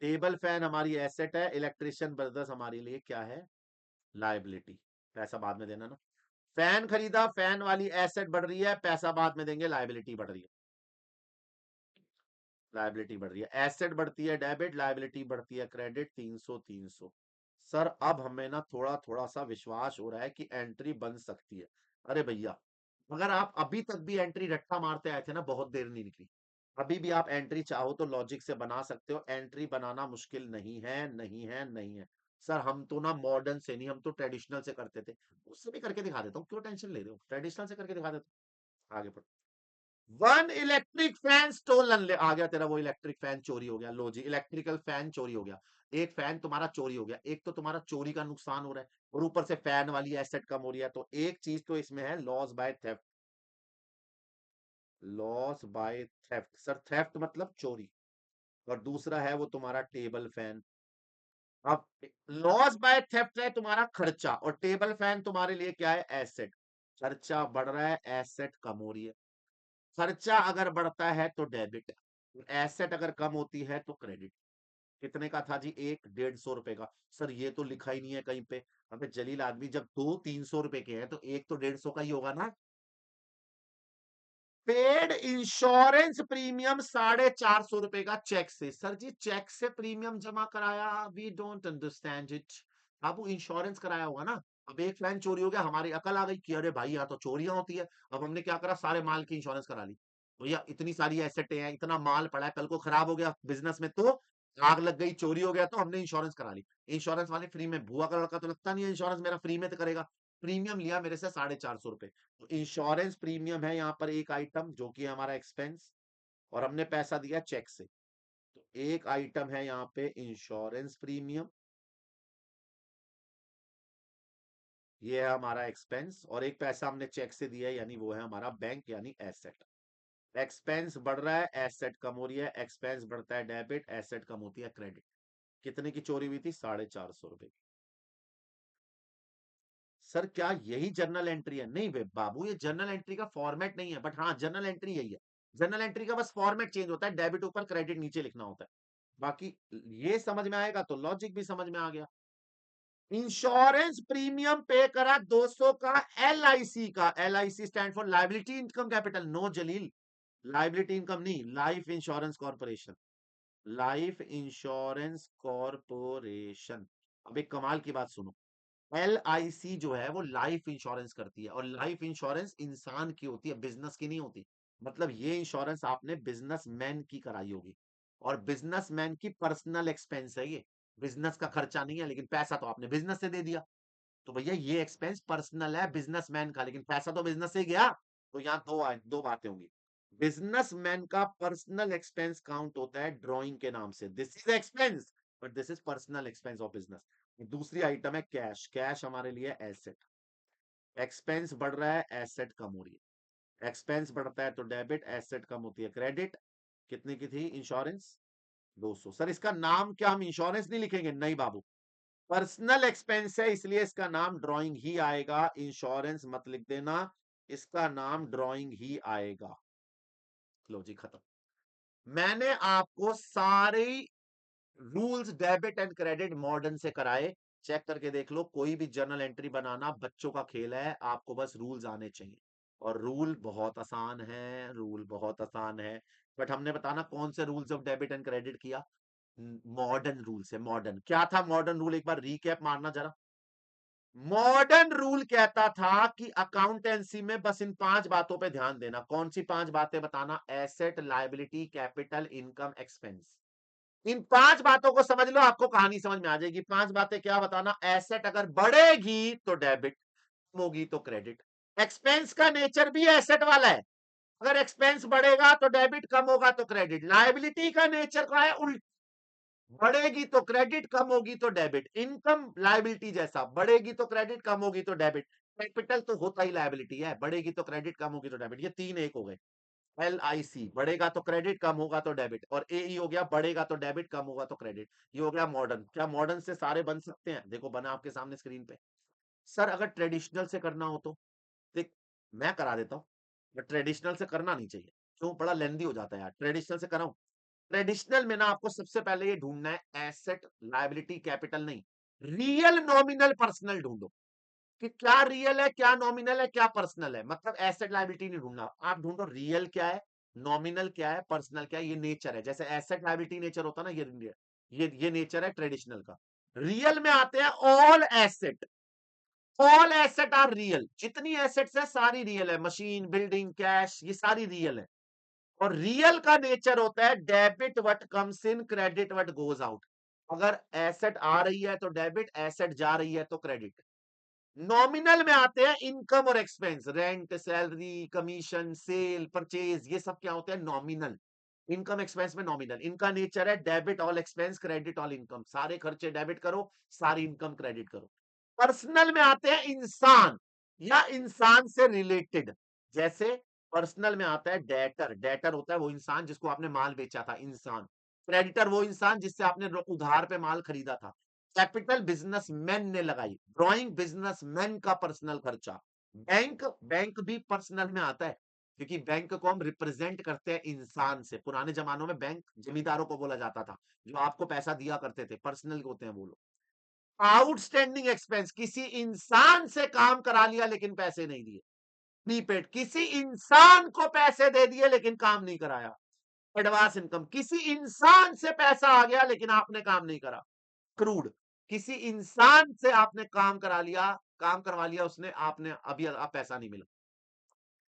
टेबल फैन हमारी एसेट है, इलेक्ट्रिशियन ब्रदर्स हमारे लिए क्या है? लाइबिलिटी। पैसा बाद में देना ना। फैन खरीदा, फैन वाली एसेट बढ़ रही है, पैसा बाद में देंगे, लाइबिलिटी बढ़ रही है। लाइबिलिटी बढ़ रही है, एसेट बढ़ती है डेबिट, लाइबिलिटी बढ़ती है क्रेडिट। 300 300। सर अब हमें ना थोड़ा थोड़ा सा विश्वास हो रहा है कि एंट्री बन सकती है। अरे भैया, अगर आप अभी तक भी एंट्री रट्टा मारते आए थे ना, बहुत देर नहीं निकली। अभी भी आप एंट्री चाहो तो लॉजिक से बना सकते हो, एंट्री बनाना मुश्किल नहीं है, नहीं है, नहीं है। सर हम तो ना मॉडर्न से नहीं, हम तो ट्रेडिशनल से करते थे। उससे भी करके दिखा देता हूँ, क्यों टेंशन ले रहे हो, ट्रेडिशनल से करके दिखा देता हूँ। आगे बढ़ो। वन इलेक्ट्रिक फैन स्टोलन, ले आ गया तेरा वो इलेक्ट्रिक फैन चोरी हो गया। लो जी, इलेक्ट्रिकल फैन चोरी हो गया। एक फैन तुम्हारा चोरी हो गया, एक तो तुम्हारा चोरी का नुकसान हो रहा है, और ऊपर से फैन वाली एसेट कम हो रही है। तो एक चीज तो इसमें है, loss by theft. Loss by theft, sir theft मतलब चोरी। और दूसरा है वो तुम्हारा टेबल फैन। अब लॉस बाय थेफ्ट है तुम्हारा खर्चा, और टेबल फैन तुम्हारे लिए क्या है? एसेट। खर्चा बढ़ रहा है, एसेट कम हो रही है। खर्चा अगर बढ़ता है तो डेबिट, एसेट अगर कम होती है तो क्रेडिट। कितने का था जी? एक 150 रुपए का। सर ये तो लिखा ही नहीं है कहीं पे। अबे जलील आदमी, जब दो 300 रुपए के हैं तो एक तो 150 का ही होगा ना। पेड इंश्योरेंस प्रीमियम 450 रुपए का चेक से। सर जी चेक से प्रीमियम जमा कराया, वी डोंट अंडरस्टैंड इट। अब वो इंश्योरेंस कराया होगा ना। अब एक फैन चोरी हो गया, हमारी अकल आ गई कि अरे भाई यहाँ तो चोरियां होती है। अब हमने क्या करा, सारे माल की इंश्योरेंस करा ली। भैया इतनी सारी एसेटें हैं, इतना माल पड़ा है, कल को खराब हो गया बिजनेस में तो, आग लग गई, चोरी हो गया, तो हमने इंश्योरेंस करा ली। इंश्योरेंस वाले फ्री में, भुआ का लड़का तो लगता नहीं है इंश्योरेंस मेरा फ्री में तो करेगा। प्रीमियम लिया मेरे से 450 रुपए। तो इंश्योरेंस प्रीमियम है यहाँ पर एक आइटम, जो कि है हमारा एक्सपेंस, और हमने पैसा दिया चेक से। तो एक आइटम है यहाँ पे इंश्योरेंस प्रीमियम, ये है हमारा एक्सपेंस, और एक पैसा हमने चेक से दिया है, यानी वो है हमारा बैंक यानी एसेट। एक्सपेंस बढ़ रहा है, एसेट कम हो रही है, एक्सपेंस बढ़ता है डेबिट, एसेट कम होती है क्रेडिट। कितने की चोरी हुई थी? 450 रुपए की। सर क्या यही जर्नल एंट्री है? नहीं बे बाबू, ये जर्नल एंट्री का फॉर्मेट नहीं है, बट हाँ जर्नल एंट्री यही है। जर्नल एंट्री का बस फॉर्मेट चेंज होता है, डेबिट ऊपर क्रेडिट नीचे लिखना होता है। बाकी ये समझ में आएगा तो लॉजिक भी समझ में आ गया। इंश्योरेंस प्रीमियम पे करा 200 का, LIC का, LIC stand for liability income capital. No Jalil, liability income नहीं, life insurance corporation. Life insurance corporation. अब एक कमाल की बात सुनो, LIC जो है वो लाइफ इंश्योरेंस करती है, और लाइफ इंश्योरेंस इंसान की होती है, बिजनेस की नहीं होती। मतलब ये इंश्योरेंस आपने बिजनेसमैन की कराई होगी, और बिजनेसमैन की पर्सनल एक्सपेंस है ये। बिजनेस का खर्चा नहीं है, लेकिन पैसा तो आपने बिजनेस से दे दिया। तो भैया ये एक्सपेंस पर्सनल है बिजनेसमैन का, लेकिन पैसा तो बिजनेस से गया। तो यहाँ दो बातें होंगी। बिजनेसमैन का पर्सनल एक्सपेंस काउंट होता है ड्रॉइंग के नाम से, this is expense, but this is personal expense of business. दूसरी आइटम है कैश, कैश हमारे लिए एसेट। एक्सपेंस बढ़ रहा है, एसेट कम हो रही है। एक्सपेंस बढ़ता है तो डेबिट, एसेट कम होती है क्रेडिट। कितने की थी इंश्योरेंस? 200। सर इसका नाम क्या हम इंश्योरेंस नहीं लिखेंगे? नहीं बाबू, पर्सनल एक्सपेंस है, इसलिए इसका नाम ड्राइंग ही आएगा, इंश्योरेंस मत लिख देना, इसका नाम ड्राइंग ही आएगा। लो जी खत्म। मैंने आपको सारे rules debit and credit modern से कराए। चेक करके देख लो, कोई भी जर्नल एंट्री बनाना बच्चों का खेल है, आपको बस रूल्स आने चाहिए। और रूल बहुत आसान है, रूल बहुत आसान है। बट हमने बताना कौन से rules of debit and credit किया। मॉडर्न रूल्स है। मॉडर्न क्या था? मॉडर्न रूल एक बार रीकैप मारना जरा। मॉडर्न रूल कहता था कि अकाउंटेंसी में बस इन 5 बातों पे ध्यान देना। कौन सी 5 बातें बताना? Asset, liability, capital, income, expense. इन 5 बातों को समझ लो, आपको कहानी समझ में आ जाएगी। 5 बातें क्या बताना, एसेट अगर बढ़ेगी तो डेबिट, कम होगी तो क्रेडिट। एक्सपेंस का नेचर भी एसेट वाला है। अगर एक्सपेंस बढ़ेगा तो डेबिट, कम होगा तो क्रेडिट। लायबिलिटी का नेचर का है उल्टा, बढ़ेगी तो क्रेडिट, कम होगी तो डेबिट। इनकम लायबिलिटी जैसा, बढ़ेगी तो क्रेडिट, कम होगी तो डेबिट। कैपिटल तो होता ही लायबिलिटी है, बढ़ेगी तो क्रेडिट, कम होगी तो डेबिट। ये 3 एक हो गए। LIC बढ़ेगा तो क्रेडिट, कम होगा तो डेबिट। और AE हो गया, बढ़ेगा तो डेबिट, कम होगा तो क्रेडिट। ये हो गया मॉडर्न। क्या मॉडर्न से सारे बन सकते हैं? देखो बना आपके सामने स्क्रीन पे। सर अगर ट्रेडिशनल से करना हो तो देख, मैं करा देता हूँ, बट ट्रेडिशनल से करना नहीं चाहिए। क्यों? बड़ा लेंदी हो जाता है यार, ट्रेडिशनल से कराऊं। ट्रेडिशनल में ना आपको सबसे पहले ये ढूंढना है, एसेट लायबिलिटी कैपिटल नहीं, रियल नॉमिनल पर्सनल ढूंढो कि क्या रियल है, क्या नॉमिनल है, क्या पर्सनल है। मतलब एसेट लायबिलिटी नहीं ढूंढना, आप ढूंढो रियल क्या है, नॉमिनल क्या है, पर्सनल क्या है। ये नेचर है, जैसे एसेट लायबिलिटी नेचर होता है ना, ये नेचर है ट्रेडिशनल का। रियल में आते हैं ऑल एसेट आर रियल। जितनी एसेट्स है सारी रियल है, मशीन, बिल्डिंग, कैश, ये सारी रियल है। और रियल का नेचर होता है debit what comes in, credit what goes out. अगर एसेट आ रही है तो डेबिट, एसेट जा रही है तो क्रेडिट। नॉमिनल में आते हैं इनकम और expense, rent, salary, commission, sale, purchase, ये सब क्या होते हैं? नॉमिनल। इनकम एक्सपेंस में नॉमिनल। इनका नेचर है debit all expense, credit all income. सारे खर्चे डेबिट करो, सारी इनकम क्रेडिट करो। पर्सनल में आते हैं इंसान या इंसान से रिलेटेड। जैसे पर्सनल में आता है डेटर। डेटर होता है वो इंसान जिसको आपने माल बेचा था, इंसान। क्रेडिटर वो इंसान जिससे आपने उधार पे माल खरीदा था। कैपिटल बिजनेसमैन ने लगाई, ड्राइंग बिजनेसमैन का पर्सनल खर्चा। बैंक, बैंक भी पर्सनल में आता है, क्योंकि बैंक को हम रिप्रेजेंट करते हैं इंसान से। पुराने जमानों में बैंक जमींदारों को बोला जाता था, जो आपको पैसा दिया करते थे, पर्सनल होते हैं वो लोग। आउटस्टैंडिंग एक्सपेंस, किसी इंसान से काम करा लिया लेकिन पैसे नहीं दिए। प्रीपेड, किसी इंसान को पैसे दे दिए लेकिन काम नहीं कराया। एडवांस इनकम, किसी इंसान से पैसा आ गया लेकिन आपने काम नहीं करा। क्रूड, किसी इंसान से आपने काम करा लिया, काम करवा लिया उसने, आपने अभी आप पैसा नहीं मिला।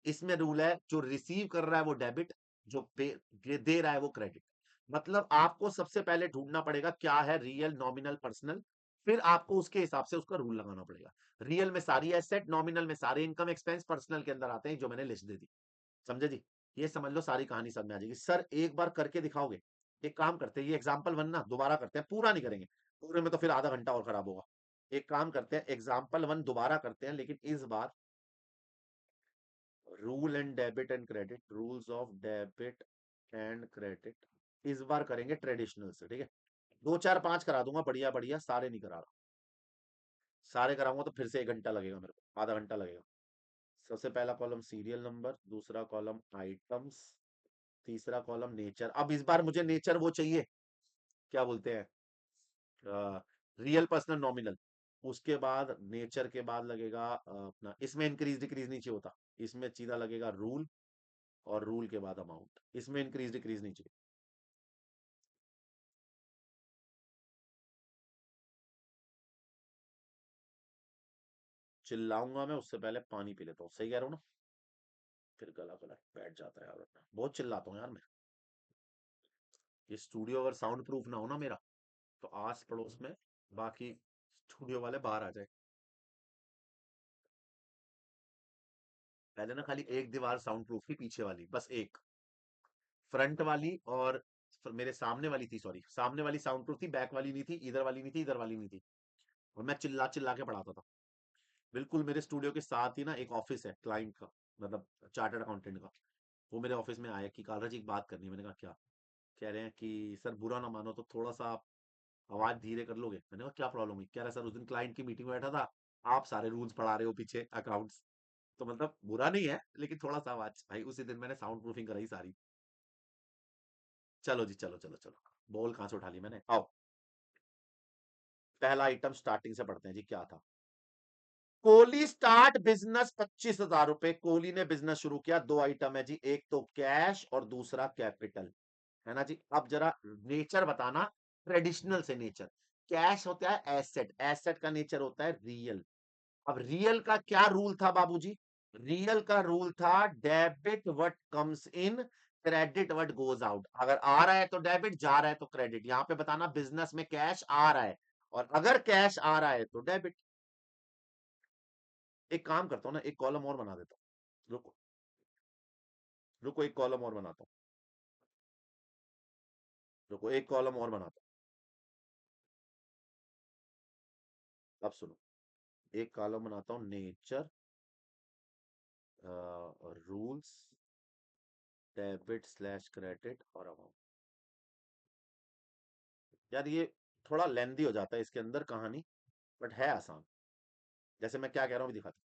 इसमें रूल है, जो रिसीव कर रहा है वो डेबिट, जो दे रहा है वो क्रेडिट। मतलब आपको सबसे पहले ढूंढना पड़ेगा क्या है रियल, नॉमिनल, पर्सनल। फिर आपको उसके हिसाब से उसका रूल लगाना पड़ेगा। रियल में सारी एसेट, नॉमिनल में सारे इनकम एक्सपेंस, पर्सनल के अंदर आते हैं जो मैंने लिस्ट दे दी। समझे जी? ये समझ लो, सारी कहानी समझ में आ जाएगी। सर एक बार करके दिखाओगे? एक काम करते हैं, ये एग्जाम्पल वन ना दोबारा करते हैं, पूरा नहीं करेंगे, पूरे में तो फिर आधा घंटा और खराब होगा। एक काम करते हैं, एग्जाम्पल वन दोबारा करते हैं, लेकिन इस बार rule and debit and credit, rules of debit and credit, इस बार करेंगे ट्रेडिशनल से, ठीक है? दो चार पांच करा दूंगा, बढ़िया बढ़िया, सारे नहीं करा रहा। सारे कराऊंगा तो फिर से 1 घंटा लगेगा मेरे को, आधा घंटा लगेगा। सबसे पहला कॉलम सीरियल नंबर, दूसरा कॉलम आइटम्स, तीसरा कॉलम नेचर। अब इस बार मुझे नेचर वो चाहिए, क्या बोलते हैं, रियल, पर्सनल, नॉमिनल। उसके बाद नेचर के बाद लगेगा अपना, इसमें इंक्रीज डिक्रीज नहीं चाहिए होता, इसमें सीधा लगेगा रूल, और रूल के बाद अमाउंट। इसमें इंक्रीज डिक्रीज नहीं चाहिए। चिल्लाऊंगा मैं उससे पहले पानी पी लेता हूँ, सही कह रहा हूँ ना? फिर गला गला बैठ जाता है यार, वरना बहुत चिल्लाता हूँ यार मैं। ये स्टूडियो अगर साउंड प्रूफ ना हो ना मेरा, तो आस पड़ोस में बाकी स्टूडियो वाले बाहर आ जाए। पहले ना खाली एक दीवार साउंड प्रूफ थी, पीछे वाली, बस एक, फ्रंट वाली और मेरे सामने वाली थी, सॉरी, सामने वाली साउंड प्रूफ थी, बैक वाली नहीं थी, इधर वाली नहीं थी, इधर वाली नहीं थी। और मैं चिल्ला चिल्ला के पढ़ाता था। बिल्कुल मेरे स्टूडियो के साथ ही ना एक ऑफिस है क्लाइंट का, मतलब चार्टर्ड अकाउंटेंट का। वो मेरे ऑफिस में आया कि कालरा जी एक बात करनी है। मैंने कहा क्या? कह रहे हैं कि सर बुरा ना मानो तो थोड़ा सा आप आवाज धीरे कर लोगे। मैंने कहा क्या प्रॉब्लम है? कह रहा है सर उस दिन क्लाइंट की मीटिंग में बैठा था, आप सारे रूल्स पढ़ा रहे हो पीछे अकाउंट्स। तो मतलब बुरा नहीं है, लेकिन थोड़ा सा आवाज, भाई उसी दिन मैंने साउंड प्रूफिंग कराई सारी। चलो जी, चलो चलो चलो, बॉल कहां से उठा ली मैंने, आओ। पहला आइटम स्टार्टिंग से पढ़ते हैं जी, क्या था? कोहली स्टार्ट बिजनेस 25,000 रुपए। कोहली ने बिजनेस शुरू किया। दो आइटम है जी, एक तो कैश और दूसरा कैपिटल, है ना जी? अब जरा नेचर बताना, ट्रेडिशनल से नेचर। कैश होता है एसेट, एसेट का नेचर होता है रियल। अब रियल का क्या रूल था बाबूजी? रियल का रूल था debit what comes in, credit what goes out. अगर आ रहा है तो डेबिट, जा रहा है तो क्रेडिट। यहाँ पे बताना बिजनेस में कैश आ रहा है, और अगर कैश आ रहा है तो डेबिट। एक काम करता हूँ ना, एक कॉलम और बना देता हूँ। रुको रुको, एक कॉलम और बनाता हूँ। रुको, एक कॉलम और बनाता हूँ। अब सुनो, एक कॉलम बनाता हूँ, nature, rules, debit slash credit और अमाउंट। यार ये थोड़ा लेंदी हो जाता है इसके अंदर कहानी, बट है आसान। जैसे मैं क्या कह रहा हूँ दिखाता हूँ,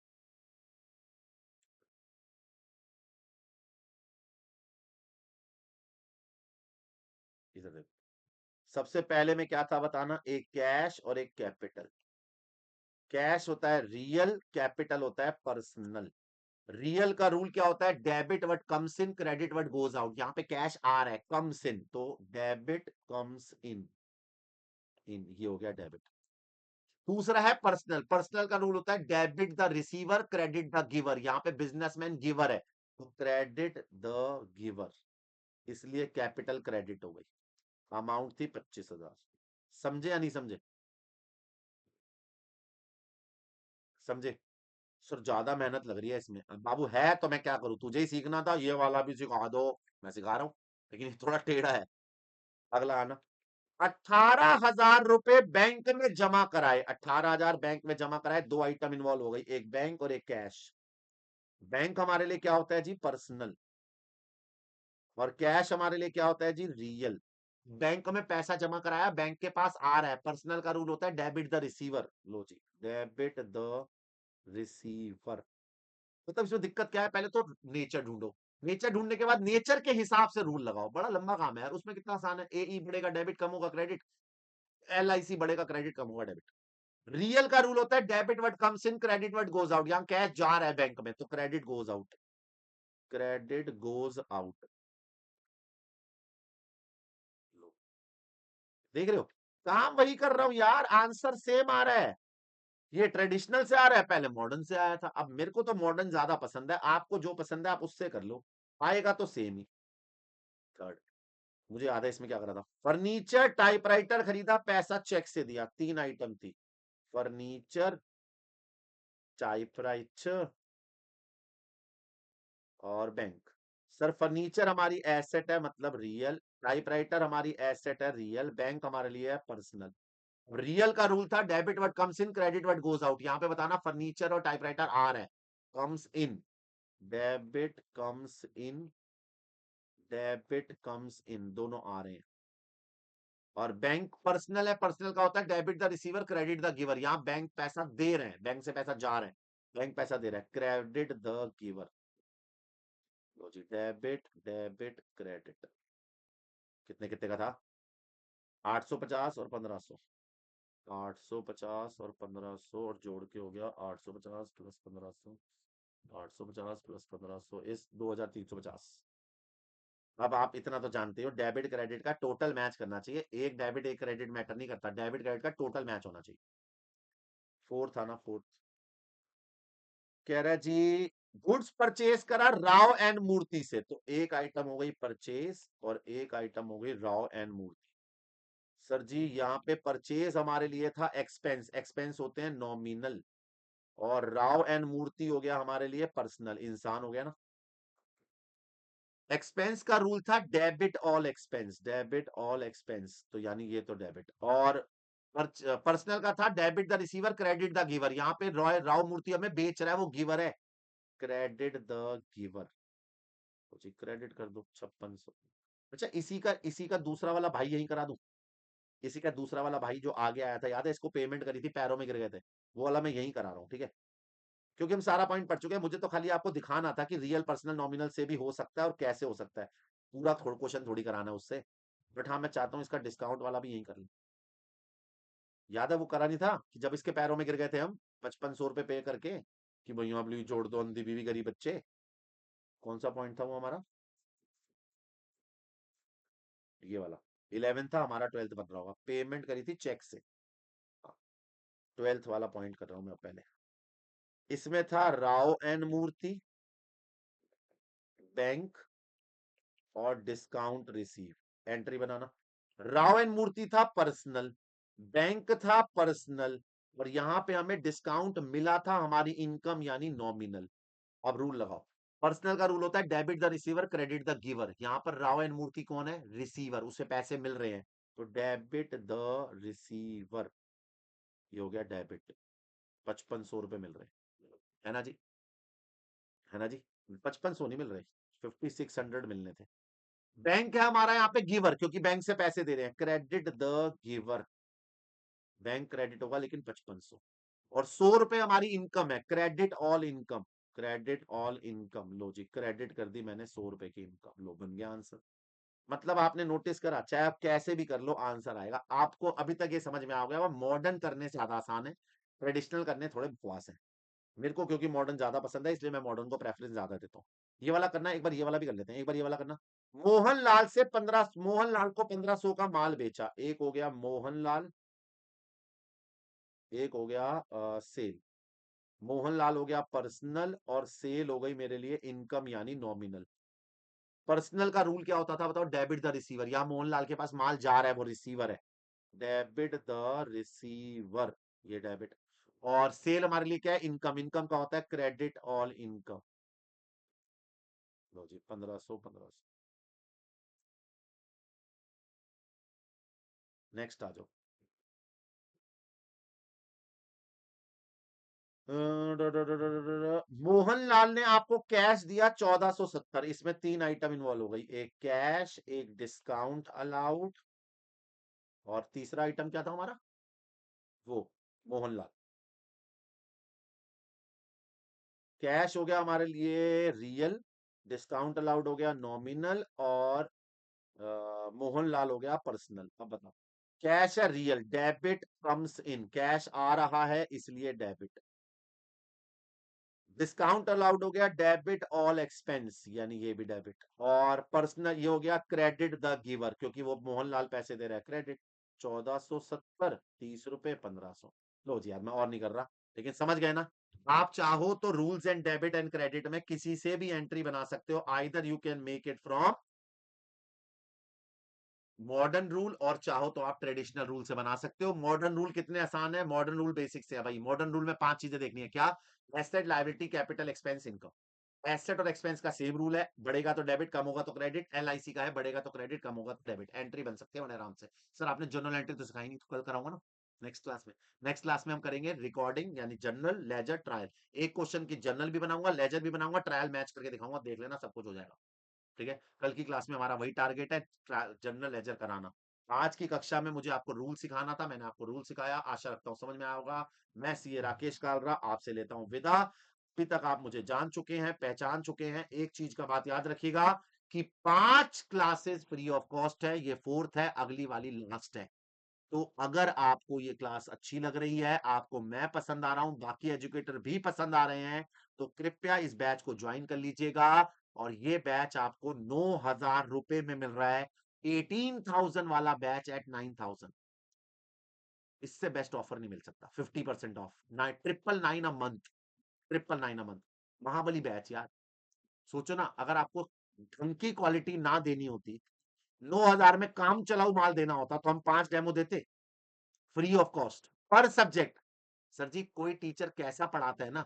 इधर देखो। सबसे पहले में क्या था बताना, एक कैश और एक कैपिटल। कैश होता है रियल, कैपिटल होता है पर्सनल। रियल का रूल क्या होता है, debit what comes in, credit what goes out. यहाँ पे कैश आ रहा है, कम्स इन, तो डेबिट कम्स इन, इन ये हो गया डेबिट। दूसरा है पर्सनल। पर्सनल का रूल होता है debit the receiver, credit the giver. यहाँ पे बिजनेसमैन गिवर है, तो क्रेडिट द गिवर, इसलिए कैपिटल क्रेडिट हो गई। अमाउंट थी 25,000। समझे या नहीं समझे? समझे? सर ज्यादा मेहनत लग रही है इसमें। अब बाबू है तो मैं क्या करूं, तुझे ही सीखना था, ये वाला भी सिखा दो। मैं सिखा रहा हूं, लेकिन ये थोड़ा टेढ़ा है। अगला आना। 18,000 रुपए बैंक में जमा कराए। 18,000 बैंक में जमा कराए। दो आइटम इन्वॉल्व हो गई, एक बैंक और एक कैश। बैंक हमारे लिए क्या होता है जी, पर्सनल। और कैश हमारे लिए क्या होता है जी, रियल। बैंक में पैसा जमा कराया, बैंक के पास आ रहा है। पर्सनल का रूल होता है डेबिट द रिसीवर। लो जी, डेबिट द रिसीवर। मतलब इसमें दिक्कत क्या है, पहले तो नेचर ढूंढो। नेचर ढूंढने के बाद नेचर के हिसाब से रूल लगाओ। बड़ा लंबा काम है यार, उसमें कितना आसान है। ए ई बढ़ेगा डेबिट कम होगा क्रेडिट, एल आई सी बढ़ेगा क्रेडिट कम होगा डेबिट। रियल का रूल होता है debit what comes in, credit what goes out. यहाँ कैश जा रहा है बैंक में, तो credit goes out, credit goes out. देख रहे हो, काम वही कर रहा हूं यार, आंसर सेम आ रहा है। ये ट्रेडिशनल से आ रहा है, पहले मॉडर्न से आया था। अब मेरे को तो मॉडर्न ज्यादा पसंद है, आपको जो पसंद है आप उससे कर लो, आएगा तो सेम ही। थर्ड, मुझे याद है इसमें क्या करा था। फर्नीचर टाइपराइटर खरीदा, पैसा चेक से दिया। तीन आइटम थी, फर्नीचर, टाइपराइटर और बैंक। सर फर्नीचर हमारी एसेट है, मतलब रियल। टाइपराइटर हमारी एसेट है, रियल। बैंक हमारे लिए है पर्सनल। रियल का रूल था debit what comes in, credit what goes out. यहाँ पे बताना फर्नीचर और टाइपराइटर आ रहा है, comes in, debit comes in, debit comes इन, दोनों आ रहे हैं। और बैंक पर्सनल है, पर्सनल का होता है debit the receiver, credit the giver. यहाँ बैंक पैसा दे रहे हैं, बैंक से पैसा जा रहा है, बैंक पैसा दे रहा है, क्रेडिट द गिवर। लो जी, डेबिट डेबिट क्रेडिट। कितने कितने का था, 850 और 1500। 850 और 1500 और जोड़ के हो गया 850 प्लस 1500। 850 प्लस 1500 इस 2350। अब आप इतना तो जानते हो, डेबिट क्रेडिट का टोटल मैच करना चाहिए। एक डेबिट एक क्रेडिट मैटर नहीं करता, डेबिट क्रेडिट का टोटल मैच होना चाहिए। फोर्थ आना, फोर्थ। कह रहा है जी, गुड्स परचेज करा राव एंड मूर्ति से। तो एक आइटम हो गई परचेज और एक आइटम हो गई राव एंड मूर्ति। सर जी यहाँ पे परचेज हमारे लिए था एक्सपेंस, एक्सपेंस होते हैं नॉमिनल। और राव एंड मूर्ति हो गया हमारे लिए पर्सनल, इंसान हो गया ना। एक्सपेंस का रूल था debit all expense, debit all expense, तो यानी ये तो डेबिट। और पर्सनल का था debit the receiver, credit the giver. यहाँ पे रॉय राव मूर्ति हमें बेच रहा है, वो गिवर है, क्रेडिट द गिवर। तो जी क्रेडिट कर दो 5600। अच्छा, इसी का दूसरा वाला भाई यही करा दूं। इसी का दूसरा वाला भाई जो आगे आया था, याद है, इसको पेमेंट करी थी, पैरों में गिर गए थे, वो वाला मैं यही करा रहा हूँ, ठीक है। क्योंकि हम सारा पॉइंट पढ़ चुके हैं, मुझे तो खाली आपको दिखाना था कि रियल पर्सनल नॉमिनल से भी हो सकता है और कैसे हो सकता है। पूरा क्वेश्चन थोड़ी कराना है उससे। बट हाँ, मैं चाहता हूँ इसका डिस्काउंट वाला भी यही कर लूं। याद है वो करा नहीं था कि जब इसके पैरों में गिर गए थे हम, 5500 रुपए पे करके, कि भैया प्लीज जोड़ दो, अंधी बीवी गरीब बच्चे। कौन सा पॉइंट था वो हमारा, ये वाला। 11 था हमारा, 12th बन रहा होगा, पेमेंट करी थी चेक से। 12th वाला पॉइंट कर रहा हूं मैं पहले। इसमें था राव एंड मूर्ति, बैंक, और डिस्काउंट रिसीव, एंट्री बनाना। राव एंड मूर्ति था पर्सनल, बैंक था पर्सनल, और यहां पे हमें डिस्काउंट मिला था हमारी इनकम यानी नॉमिनल। अब रूल लगाओ। पर्सनल का रूल होता है debit the receiver credit the giver. यहां पर राव एंड मूर्ति कौन है? रिसीवर, उसे पैसे मिल रहे हैं, तो डेबिट द रिसीवर, ये हो गया डेबिट। 5500 रुपए मिल रहे हैं, है ना जी? है ना जी? 5500 नहीं मिल रहे, 5600 मिलने थे। बैंक है हमारा यहाँ पे गिवर, क्योंकि बैंक से पैसे दे रहे हैं, credit the giver, bank credit होगा लेकिन 5500। और 100 रुपए हमारी इनकम है, credit all income, credit all income. लो जी, क्रेडिट कर दी मैंने 100 रुपए की इनकम, लो बन गया आंसर। मतलब आपने नोटिस करा, चाहे आप कैसे भी कर लो आंसर आएगा। आपको अभी तक ये समझ में आ गया, मॉडर्न करने से ज्यादा आसान है, ट्रेडिशनल करने थोड़े बकवास है। मेरे को क्योंकि मॉडर्न ज्यादा पसंद है, इसलिए मैं मॉडर्न को प्रेफरेंस ज्यादा देता हूँ। ये वाला करना, एक बार ये वाला भी कर लेते हैं, एक बार ये वाला करना। मोहनलाल को 1500 का माल बेचा, एक हो गया मोहनलाल, एक हो गया सेल। मोहनलाल हो गया पर्सनल, और सेल हो गई मेरे लिए इनकम यानी नॉमिनल। पर्सनल का रूल क्या होता था बताओ? डेबिट द रिसीवर, या मोहनलाल के पास माल जा रहा है, वो रिसीवर है, डेबिट द रिसीवर, ये डेबिट। और सेल हमारे लिए क्या है? इनकम, इनकम का होता है क्रेडिट ऑल इनकम। लो जी 1500 1500। नेक्स्ट आ जाओ। मोहनलाल ने आपको कैश दिया 1470, इसमें तीन आइटम इन्वॉल्व हो गई, एक कैश, एक डिस्काउंट अलाउड, और तीसरा आइटम क्या था हमारा? वो मोहनलाल। कैश हो गया हमारे लिए रियल, डिस्काउंट अलाउड हो गया नॉमिनल, और मोहनलाल हो गया पर्सनल। अब बताओ, कैश है real, debit comes in, cash आ रहा है इसलिए डेबिट। डिस्काउंट अलाउड हो गया डेबिट ऑल एक्सपेंस, यानी ये भी डेबिट। और पर्सनल ये हो गया क्रेडिट द गिवर, क्योंकि वो मोहनलाल पैसे दे रहा है, क्रेडिट। 1470, 30 रुपए 1500। लो जी यार, मैं और नहीं कर रहा, लेकिन समझ गए ना? आप चाहो तो rules and debit and credit में किसी से भी एंट्री बना सकते हो, either you can make it from modern rule, और चाहो तो आप ट्रेडिशनल रूल से बना सकते हो। मॉडर्न रूल कितने आसान है? मॉडर्न रूल बेसिक से है भाई। मॉडर्न रूल में 5 चीजें देखनी है, क्या? Asset, liability, capital, expense, income. Asset और एक्सपेंस का सेम रूल है, बढ़ेगा तो डेबिट, कम होगा तो क्रेडिट। एलआईसी का है, बढ़ेगा तो क्रेडिट, कम होगा तो डेबिट। एंट्री बन सकते हैं बड़े आराम से। सर आपने जर्नल एंट्री तो सिखाई नहीं, तो कल कराऊंगा ना नेक्स्ट क्लास में। नेक्स्ट क्लास में हम करेंगे रिकॉर्डिंग, यानी जर्नल, लेजर, ट्रायल। एक क्वेश्चन की जर्नल भी बनाऊंगा, लेजर भी बनाऊंगा, ट्रायल मैच करके दिखाऊंगा, देख लेना सब कुछ हो जाएगा। ठीक है, कल की क्लास में हमारा वही टारगेट है, जनरल लेजर कराना। आज की कक्षा में मुझे आपको रूल सिखाना था, मैंने आपको रूल सिखाया, आशा रखता हूं समझ में आया होगा। मैं सीए राकेश कालरा आपसे लेता हूं विदा। अभी तक आप मुझे जान चुके हैं, पहचान चुके हैं। एक चीज का बात याद रखिएगा कि 5 क्लासेस फ्री ऑफ कॉस्ट है, ये फोर्थ है, अगली वाली लास्ट है। तो अगर आपको ये क्लास अच्छी लग रही है, आपको मैं पसंद आ रहा हूं, बाकी एजुकेटर भी पसंद आ रहे हैं, तो कृपया इस बैच को ज्वाइन कर लीजिएगा। और ये बैच आपको 9,000 रुपए में मिल रहा है, 18,000 वाला बैच एट 9,000। इससे बेस्ट ऑफर नहीं मिल सकता, 50% of, 999 a month, 999 a month. Mahabali batch यार। सोचो ना, अगर आपको ढंग की क्वालिटी ना देनी होती, 9,000 में काम चलाऊ माल देना होता, तो हम 5 डेमो देते फ्री ऑफ कॉस्ट पर सब्जेक्ट। सर जी, कोई टीचर कैसा पढ़ाता है ना,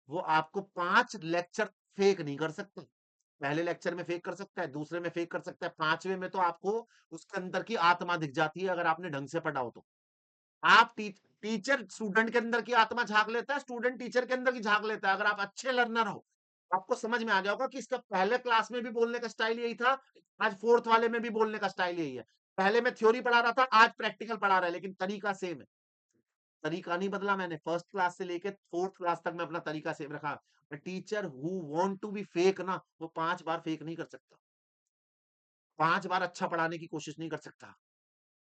वो आपको 5 लेक्चर फेक नहीं कर सकता। पहले लेक्चर में फेक कर सकता है, दूसरे में फेक कर सकता है, पांचवे में तो आपको उसके अंदर की आत्मा दिख जाती है, अगर आपने ढंग से पढ़ा हो तो। आप टीचर स्टूडेंट के अंदर की आत्मा झांक लेता है, स्टूडेंट टीचर के अंदर की झांक लेता है। अगर आप अच्छे लर्नर हो, आपको समझ में आ गया होगा कि इसका पहले क्लास में भी बोलने का स्टाइल यही था, आज फोर्थ वाले में भी बोलने का स्टाइल यही है। पहले में थ्योरी पढ़ा रहा था, आज प्रैक्टिकल पढ़ा रहा है, लेकिन तरीका सेम है। तरीका नहीं बदला मैंने, फर्स्ट क्लास से लेके फोर्थ क्लास तक मैं अपना तरीका सेम रखा। Teacher who want to be fake ना, वो 5 बार फेक नहीं कर सकता, 5 बार अच्छा पढ़ाने की कोशिश नहीं कर सकता।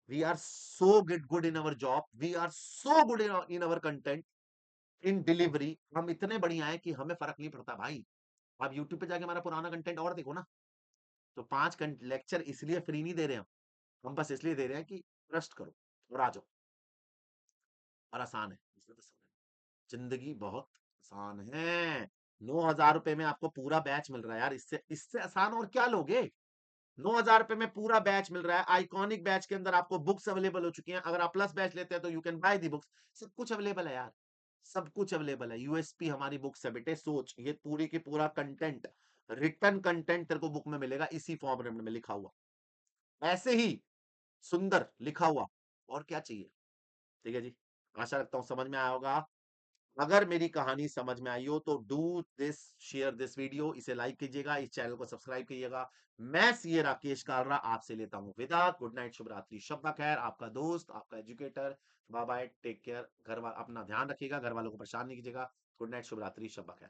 We are so good in our job, we are so good in our content, in delivery. हम इतने बढ़िया हैं कि हमें फर्क नहीं पड़ता भाई। आप यूट्यूब पे जाके हमारा पुराना कंटेंट और देखो ना। तो 5 लेक्चर इसलिए फ्री नहीं दे रहे हम बस इसलिए दे रहे हैं कि ट्रस्ट करो और आ जाओ। और आसान है, इसमें तो जिंदगी बहुत आसान है। 9,000 रुपए में आपको पूरा बैच मिल रहा है यार, इससे इससे आसान और क्या लोगे? ₹9,000 में पूरा बैच मिल रहा है। आइकॉनिक बैच के अंदर आपको बुक्स अवेलेबल हो चुकी हैं। अगर आप प्लस बैच लेते हैं तो you can by the books. सब कुछ अवेलेबल है यार। सब कुछ अवेलेबल है। यूएसपी हमारी बुक्स है बेटे। सोच, ये पूरी की पूरा कंटेंट, रिटन कंटेंट तेरे को बुक में मिलेगा इसी फॉर्मेट में लिखा हुआ। ऐसे ही सुंदर लिखा हुआ। और क्या चाहिए? ठीक है जी। आशा रखता हूँ समझ में आया होगा। अगर मेरी कहानी समझ में आई हो तो do this, share this video, इसे लाइक कीजिएगा, इस चैनल को सब्सक्राइब कीजिएगा। मैं सीए राकेश कालरा आपसे लेता हूँ विदा। गुड नाइट, शुभ रात्रि, शब्बा खैर। आपका दोस्त, आपका educator. Bye bye, take care. अपना ध्यान रखिएगा, घर वालों को परेशान नहीं कीजिएगा। गुड नाइट, शुभ रात्रि, शब्बा खैर।